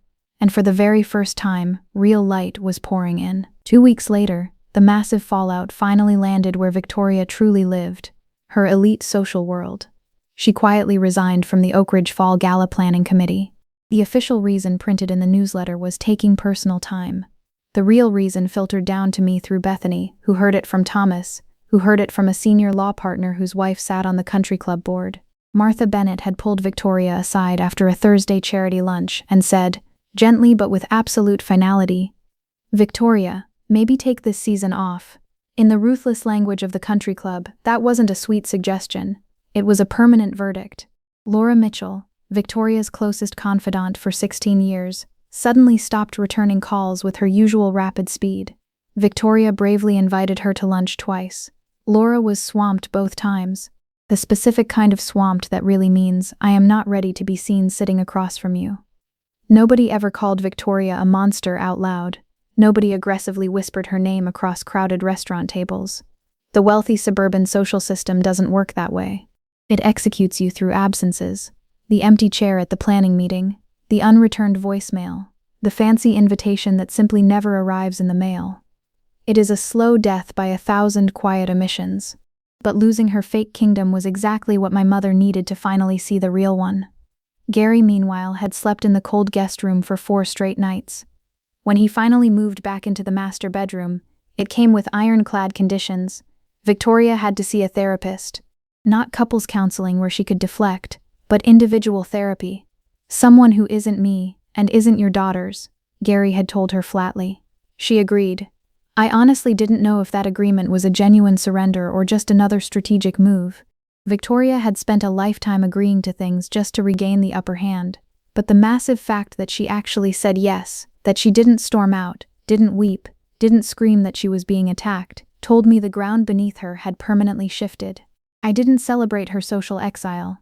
And for the very first time, real light was pouring in. 2 weeks later, the massive fallout finally landed where Victoria truly lived, her elite social world. She quietly resigned from the Oak Ridge Fall Gala Planning Committee. The official reason printed in the newsletter was taking personal time. The real reason filtered down to me through Bethany, who heard it from Thomas, who heard it from a senior law partner whose wife sat on the country club board. Martha Bennett had pulled Victoria aside after a Thursday charity lunch and said, gently but with absolute finality, Victoria, maybe take this season off. In the ruthless language of the country club, that wasn't a sweet suggestion. It was a permanent verdict. Laura Mitchell, Victoria's closest confidant for 16 years, suddenly stopped returning calls with her usual rapid speed. Victoria bravely invited her to lunch twice. Laura was swamped both times. The specific kind of swamped that really means, I am not ready to be seen sitting across from you. Nobody ever called Victoria a monster out loud. Nobody aggressively whispered her name across crowded restaurant tables. The wealthy suburban social system doesn't work that way. It executes you through absences. The empty chair at the planning meeting, the unreturned voicemail, the fancy invitation that simply never arrives in the mail. It is a slow death by 1,000 quiet omissions. But losing her fake kingdom was exactly what my mother needed to finally see the real one. Gary, meanwhile, had slept in the cold guest room for 4 straight nights. When he finally moved back into the master bedroom, it came with ironclad conditions. Victoria had to see a therapist. Not couples counseling where she could deflect, but individual therapy. Someone who isn't me, and isn't your daughters, Gary had told her flatly. She agreed. I honestly didn't know if that agreement was a genuine surrender or just another strategic move. Victoria had spent a lifetime agreeing to things just to regain the upper hand, but the massive fact that she actually said yes, that she didn't storm out, didn't weep, didn't scream that she was being attacked, told me the ground beneath her had permanently shifted. I didn't celebrate her social exile.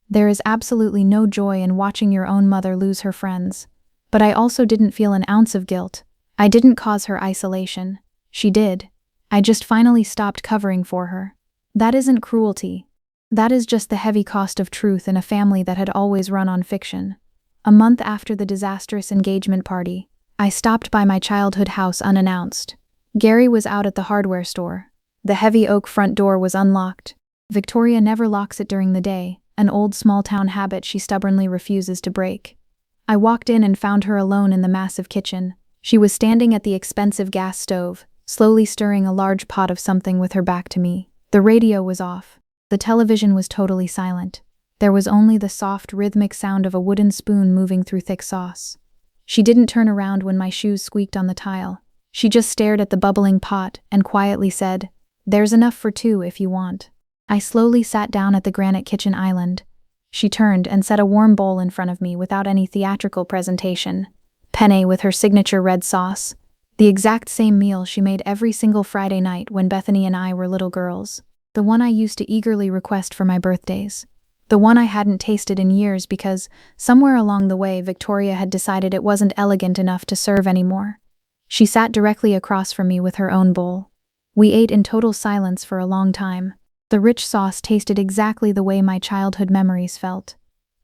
There is absolutely no joy in watching your own mother lose her friends. But I also didn't feel an ounce of guilt. I didn't cause her isolation. She did. I just finally stopped covering for her. That isn't cruelty. That is just the heavy cost of truth in a family that had always run on fiction. A month after the disastrous engagement party, I stopped by my childhood house unannounced. Gary was out at the hardware store. The heavy oak front door was unlocked. Victoria never locks it during the day, an old small-town habit she stubbornly refuses to break. I walked in and found her alone in the massive kitchen. She was standing at the expensive gas stove, slowly stirring a large pot of something with her back to me. The radio was off. The television was totally silent. There was only the soft, rhythmic sound of a wooden spoon moving through thick sauce. She didn't turn around when my shoes squeaked on the tile. She just stared at the bubbling pot and quietly said, "There's enough for 2 if you want." I slowly sat down at the granite kitchen island. She turned and set a warm bowl in front of me without any theatrical presentation. Penne with her signature red sauce. The exact same meal she made every single Friday night when Bethany and I were little girls. The one I used to eagerly request for my birthdays. The one I hadn't tasted in years because, somewhere along the way, Victoria had decided it wasn't elegant enough to serve anymore. She sat directly across from me with her own bowl. We ate in total silence for a long time. The rich sauce tasted exactly the way my childhood memories felt.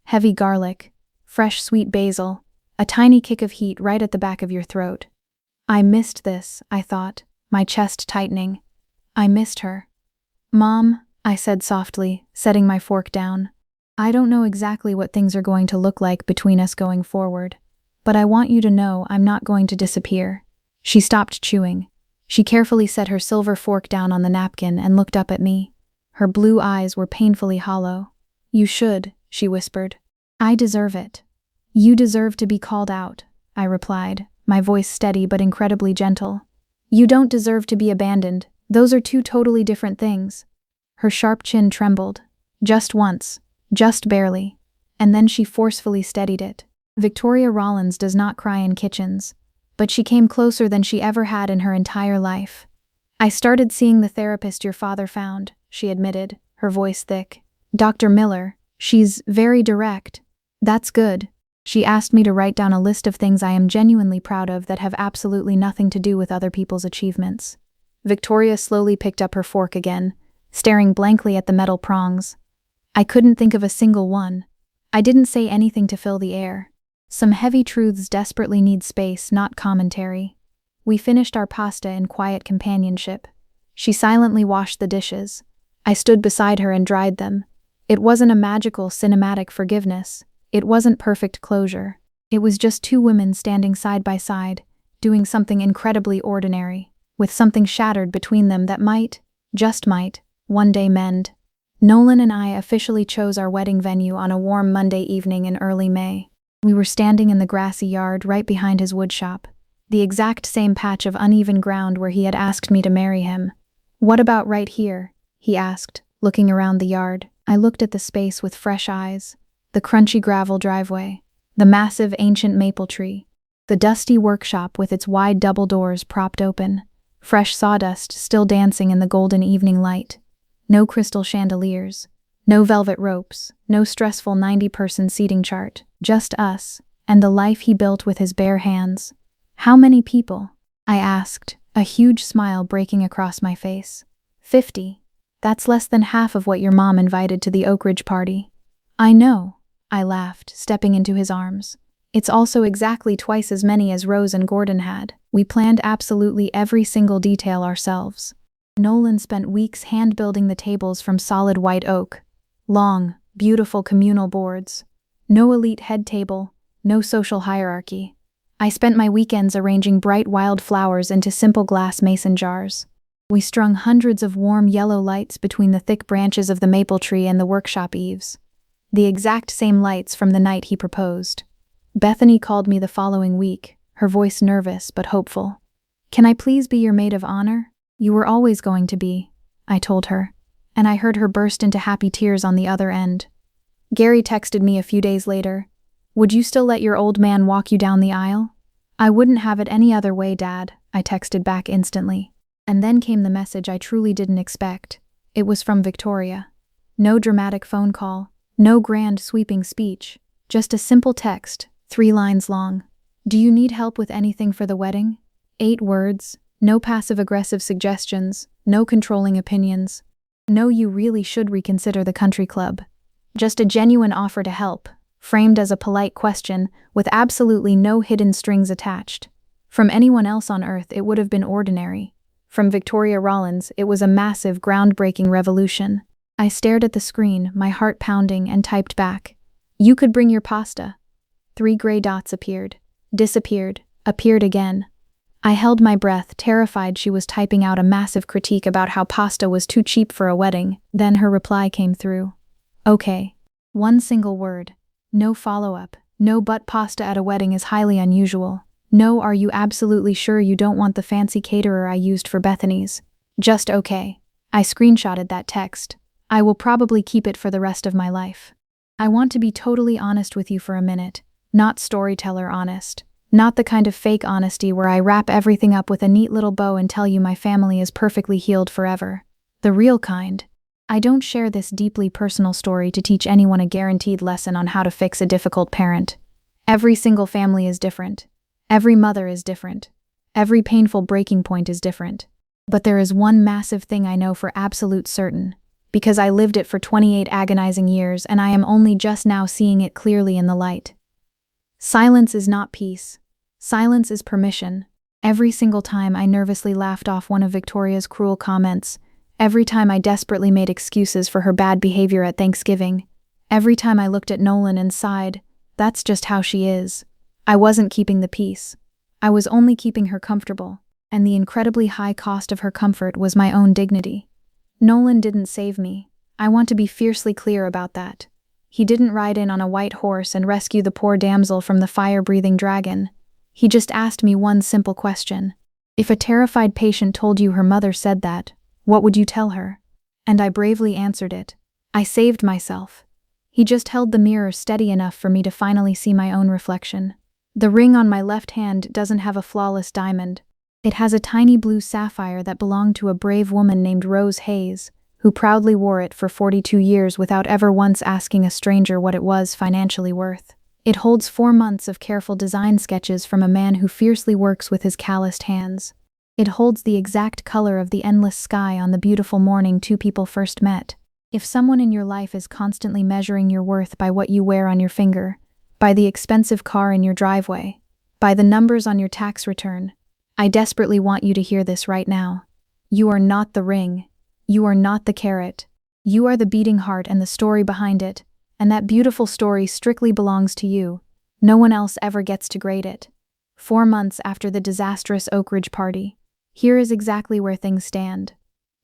Heavy garlic, fresh sweet basil, a tiny kick of heat right at the back of your throat. I missed this, I thought, my chest tightening. I missed her. "Mom," I said softly, setting my fork down. "I don't know exactly what things are going to look like between us going forward, but I want you to know I'm not going to disappear." She stopped chewing. She carefully set her silver fork down on the napkin and looked up at me. Her blue eyes were painfully hollow. "You should," she whispered. "I deserve it." "You deserve to be called out," I replied, my voice steady but incredibly gentle. "You don't deserve to be abandoned. Those are 2 totally different things." Her sharp chin trembled. Just once. Just barely. And then she forcefully steadied it. Victoria Rollins does not cry in kitchens, but she came closer than she ever had in her entire life. "I started seeing the therapist your father found," she admitted, her voice thick. "Dr. Miller. She's very direct." "That's good." She asked me to write down a list of things I am genuinely proud of that have absolutely nothing to do with other people's achievements. Victoria slowly picked up her fork again, staring blankly at the metal prongs. I couldn't think of a single one. I didn't say anything to fill the air. Some heavy truths desperately need space, not commentary. We finished our pasta in quiet companionship. She silently washed the dishes. I stood beside her and dried them. It wasn't a magical, cinematic forgiveness. It wasn't perfect closure. It was just 2 women standing side by side, doing something incredibly ordinary, with something shattered between them that might, just might, one day mend. Nolan and I officially chose our wedding venue on a warm Monday evening in early May. We were standing in the grassy yard right behind his woodshop, the exact same patch of uneven ground where he had asked me to marry him. "What about right here?" he asked, looking around the yard. I looked at the space with fresh eyes. The crunchy gravel driveway, the massive ancient maple tree, the dusty workshop with its wide double doors propped open, fresh sawdust still dancing in the golden evening light. No crystal chandeliers, no velvet ropes, no stressful 90-person seating chart, just us, and the life he built with his bare hands. "How many people?" I asked, a huge smile breaking across my face. 50. That's less than half of what your mom invited to the Oak Ridge party. I know, I laughed, stepping into his arms. It's also exactly twice as many as Rose and Gordon had. We planned absolutely every single detail ourselves. Nolan spent weeks hand-building the tables from solid white oak. Long, beautiful communal boards. No elite head table, no social hierarchy. I spent my weekends arranging bright wild flowers into simple glass mason jars. We strung hundreds of warm yellow lights between the thick branches of the maple tree and the workshop eaves. The exact same lights from the night he proposed. Bethany called me the following week, her voice nervous but hopeful. "Can I please be your maid of honor?" "You were always going to be," I told her, and I heard her burst into happy tears on the other end. Gary texted me a few days later. "Would you still let your old man walk you down the aisle?" "I wouldn't have it any other way, Dad," I texted back instantly. And then came the message I truly didn't expect. It was from Victoria. No dramatic phone call, no grand sweeping speech, just a simple text, 3 lines long. "Do you need help with anything for the wedding?" 8 words, no passive-aggressive suggestions, no controlling opinions. No, you really should reconsider the country club. Just a genuine offer to help, framed as a polite question, with absolutely no hidden strings attached. From anyone else on earth, it would have been ordinary. From Victoria Rollins, it was a massive, groundbreaking revolution. I stared at the screen, my heart pounding, and typed back, "You could bring your pasta." 3 gray dots appeared, disappeared, appeared again. I held my breath, terrified she was typing out a massive critique about how pasta was too cheap for a wedding. Then her reply came through. "Okay." 1 single word. No follow-up. No, "but pasta at a wedding is highly unusual." No, "are you absolutely sure you don't want the fancy caterer I used for Bethany's?" Just "okay." I screenshotted that text. I will probably keep it for the rest of my life. I want to be totally honest with you for a minute. Not storyteller honest. Not the kind of fake honesty where I wrap everything up with a neat little bow and tell you my family is perfectly healed forever. The real kind. I don't share this deeply personal story to teach anyone a guaranteed lesson on how to fix a difficult parent. Every single family is different. Every mother is different. Every painful breaking point is different. But there is one massive thing I know for absolute certain, because I lived it for 28 agonizing years and I am only just now seeing it clearly in the light. Silence is not peace. Silence is permission. Every single time I nervously laughed off one of Victoria's cruel comments, every time I desperately made excuses for her bad behavior at Thanksgiving, every time I looked at Nolan and sighed, "That's just how she is," I wasn't keeping the peace. I was only keeping her comfortable, and the incredibly high cost of her comfort was my own dignity. Nolan didn't save me. I want to be fiercely clear about that. He didn't ride in on a white horse and rescue the poor damsel from the fire-breathing dragon. He just asked me one simple question. If a terrified patient told you her mother said that, what would you tell her? And I bravely answered it. I saved myself. He just held the mirror steady enough for me to finally see my own reflection. The ring on my left hand doesn't have a flawless diamond. It has a tiny blue sapphire that belonged to a brave woman named Rose Hayes, who proudly wore it for 42 years without ever once asking a stranger what it was financially worth. It holds 4 months of careful design sketches from a man who fiercely works with his calloused hands. It holds the exact color of the endless sky on the beautiful morning 2 people first met. If someone in your life is constantly measuring your worth by what you wear on your finger, by the expensive car in your driveway, by the numbers on your tax return, I desperately want you to hear this right now. You are not the ring. You are not the carrot. You are the beating heart and the story behind it, and that beautiful story strictly belongs to you. No one else ever gets to grade it. 4 months after the disastrous Oak Ridge party, here is exactly where things stand.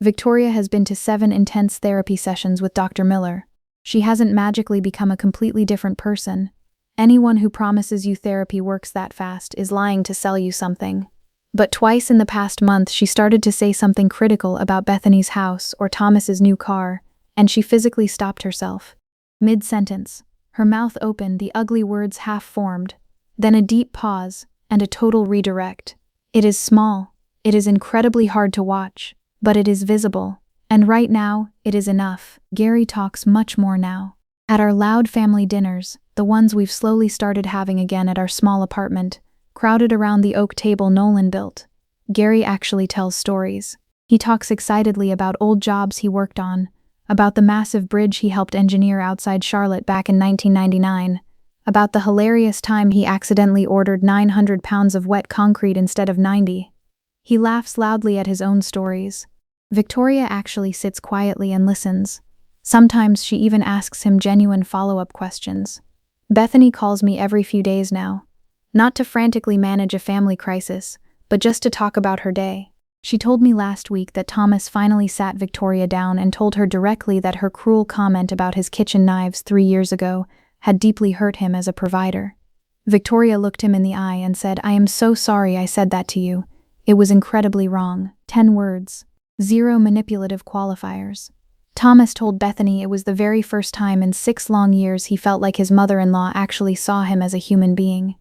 Victoria has been to 7 intense therapy sessions with Dr. Miller. She hasn't magically become a completely different person. Anyone who promises you therapy works that fast is lying to sell you something. But twice in the past month she started to say something critical about Bethany's house or Thomas's new car, and she physically stopped herself. Mid-sentence, her mouth open, the ugly words half-formed, then a deep pause, and a total redirect. It is small, it is incredibly hard to watch, but it is visible, and right now, it is enough. Gary talks much more now. At our loud family dinners, the ones we've slowly started having again at our small apartment, crowded around the oak table Nolan built, Gary actually tells stories. He talks excitedly about old jobs he worked on, about the massive bridge he helped engineer outside Charlotte back in 1999, about the hilarious time he accidentally ordered 900 pounds of wet concrete instead of 90. He laughs loudly at his own stories. Victoria actually sits quietly and listens. Sometimes she even asks him genuine follow-up questions. Bethany calls me every few days now, not to frantically manage a family crisis, but just to talk about her day. She told me last week that Thomas finally sat Victoria down and told her directly that her cruel comment about his kitchen knives 3 years ago had deeply hurt him as a provider. Victoria looked him in the eye and said, "I am so sorry I said that to you. It was incredibly wrong." 10 words. 0 manipulative qualifiers. Thomas told Bethany it was the very first time in 6 long years he felt like his mother-in-law actually saw him as a human being.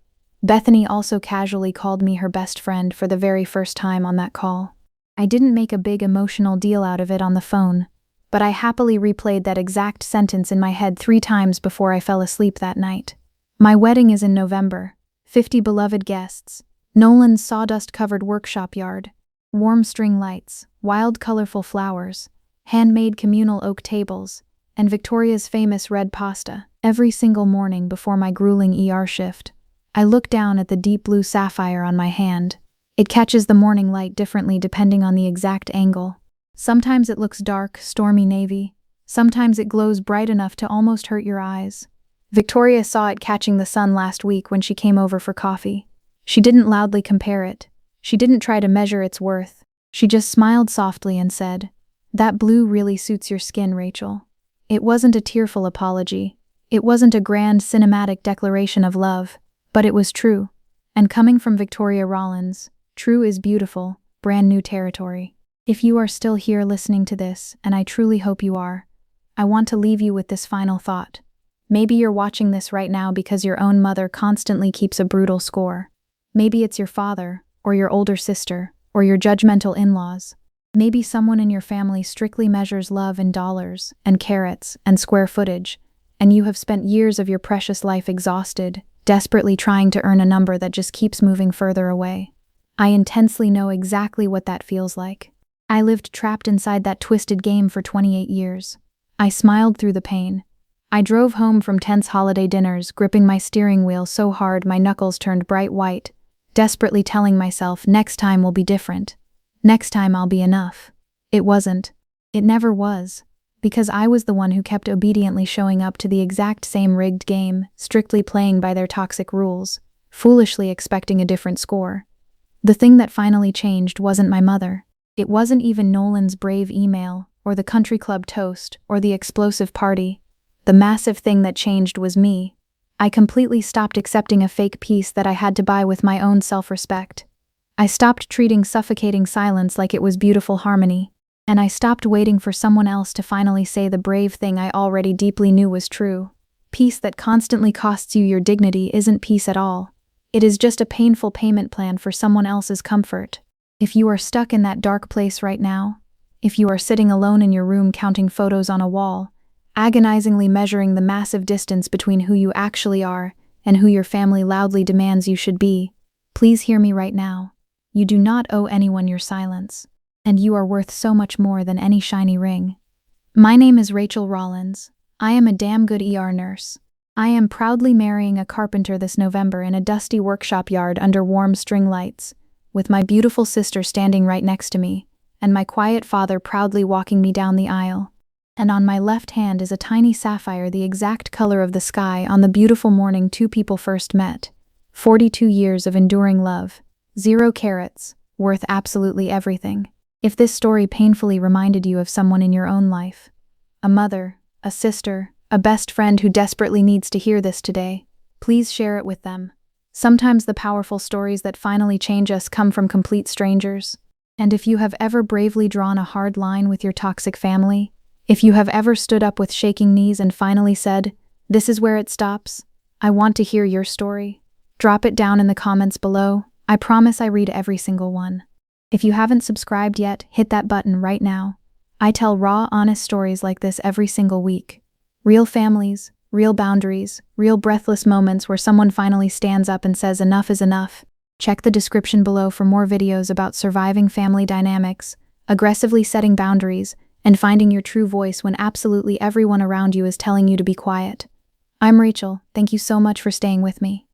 Bethany also casually called me her best friend for the very first time on that call. I didn't make a big emotional deal out of it on the phone, but I happily replayed that exact sentence in my head 3 times before I fell asleep that night. My wedding is in November. 50 beloved guests. Nolan's sawdust-covered workshop yard. Warm string lights, wild colorful flowers, handmade communal oak tables, and Victoria's famous red pasta. Every single morning before my grueling ER shift, I look down at the deep blue sapphire on my hand. It catches the morning light differently depending on the exact angle. Sometimes it looks dark, stormy navy. Sometimes it glows bright enough to almost hurt your eyes. Victoria saw it catching the sun last week when she came over for coffee. She didn't loudly compare it. She didn't try to measure its worth. She just smiled softly and said, "That blue really suits your skin, Rachel." It wasn't a tearful apology. It wasn't a grand cinematic declaration of love. But it was true. And coming from Victoria Rollins, true is beautiful, brand new territory. If you are still here listening to this, and I truly hope you are, I want to leave you with this final thought. Maybe you're watching this right now because your own mother constantly keeps a brutal score. Maybe it's your father, or your older sister, or your judgmental in-laws. Maybe someone in your family strictly measures love in dollars, and carats, and square footage, and you have spent years of your precious life exhausted, desperately trying to earn a number that just keeps moving further away. I intensely know exactly what that feels like. I lived trapped inside that twisted game for 28 years. I smiled through the pain. I drove home from tense holiday dinners, gripping my steering wheel so hard my knuckles turned bright white, desperately telling myself, next time will be different. Next time I'll be enough. It wasn't. It never was. Because I was the one who kept obediently showing up to the exact same rigged game, strictly playing by their toxic rules, foolishly expecting a different score. The thing that finally changed wasn't my mother. It wasn't even Nolan's brave email, or the country club toast, or the explosive party. The massive thing that changed was me. I completely stopped accepting a fake peace that I had to buy with my own self-respect. I stopped treating suffocating silence like it was beautiful harmony. And I stopped waiting for someone else to finally say the brave thing I already deeply knew was true. Peace that constantly costs you your dignity isn't peace at all. It is just a painful payment plan for someone else's comfort. If you are stuck in that dark place right now, if you are sitting alone in your room counting photos on a wall, agonizingly measuring the massive distance between who you actually are and who your family loudly demands you should be, please hear me right now. You do not owe anyone your silence. And you are worth so much more than any shiny ring. My name is Rachel Rollins. I am a damn good ER nurse. I am proudly marrying a carpenter this November in a dusty workshop yard under warm string lights, with my beautiful sister standing right next to me, and my quiet father proudly walking me down the aisle. And on my left hand is a tiny sapphire the exact color of the sky on the beautiful morning 2 people first met. 42 years of enduring love. 0 carats, worth absolutely everything. If this story painfully reminded you of someone in your own life, a mother, a sister, a best friend who desperately needs to hear this today, please share it with them. Sometimes the powerful stories that finally change us come from complete strangers. And if you have ever bravely drawn a hard line with your toxic family, if you have ever stood up with shaking knees and finally said, "This is where it stops," I want to hear your story. Drop it down in the comments below. I promise I read every single one. If you haven't subscribed yet, hit that button right now. I tell raw, honest stories like this every single week. Real families, real boundaries, real breathless moments where someone finally stands up and says enough is enough. Check the description below for more videos about surviving family dynamics, aggressively setting boundaries, and finding your true voice when absolutely everyone around you is telling you to be quiet. I'm Rachel. Thank you so much for staying with me.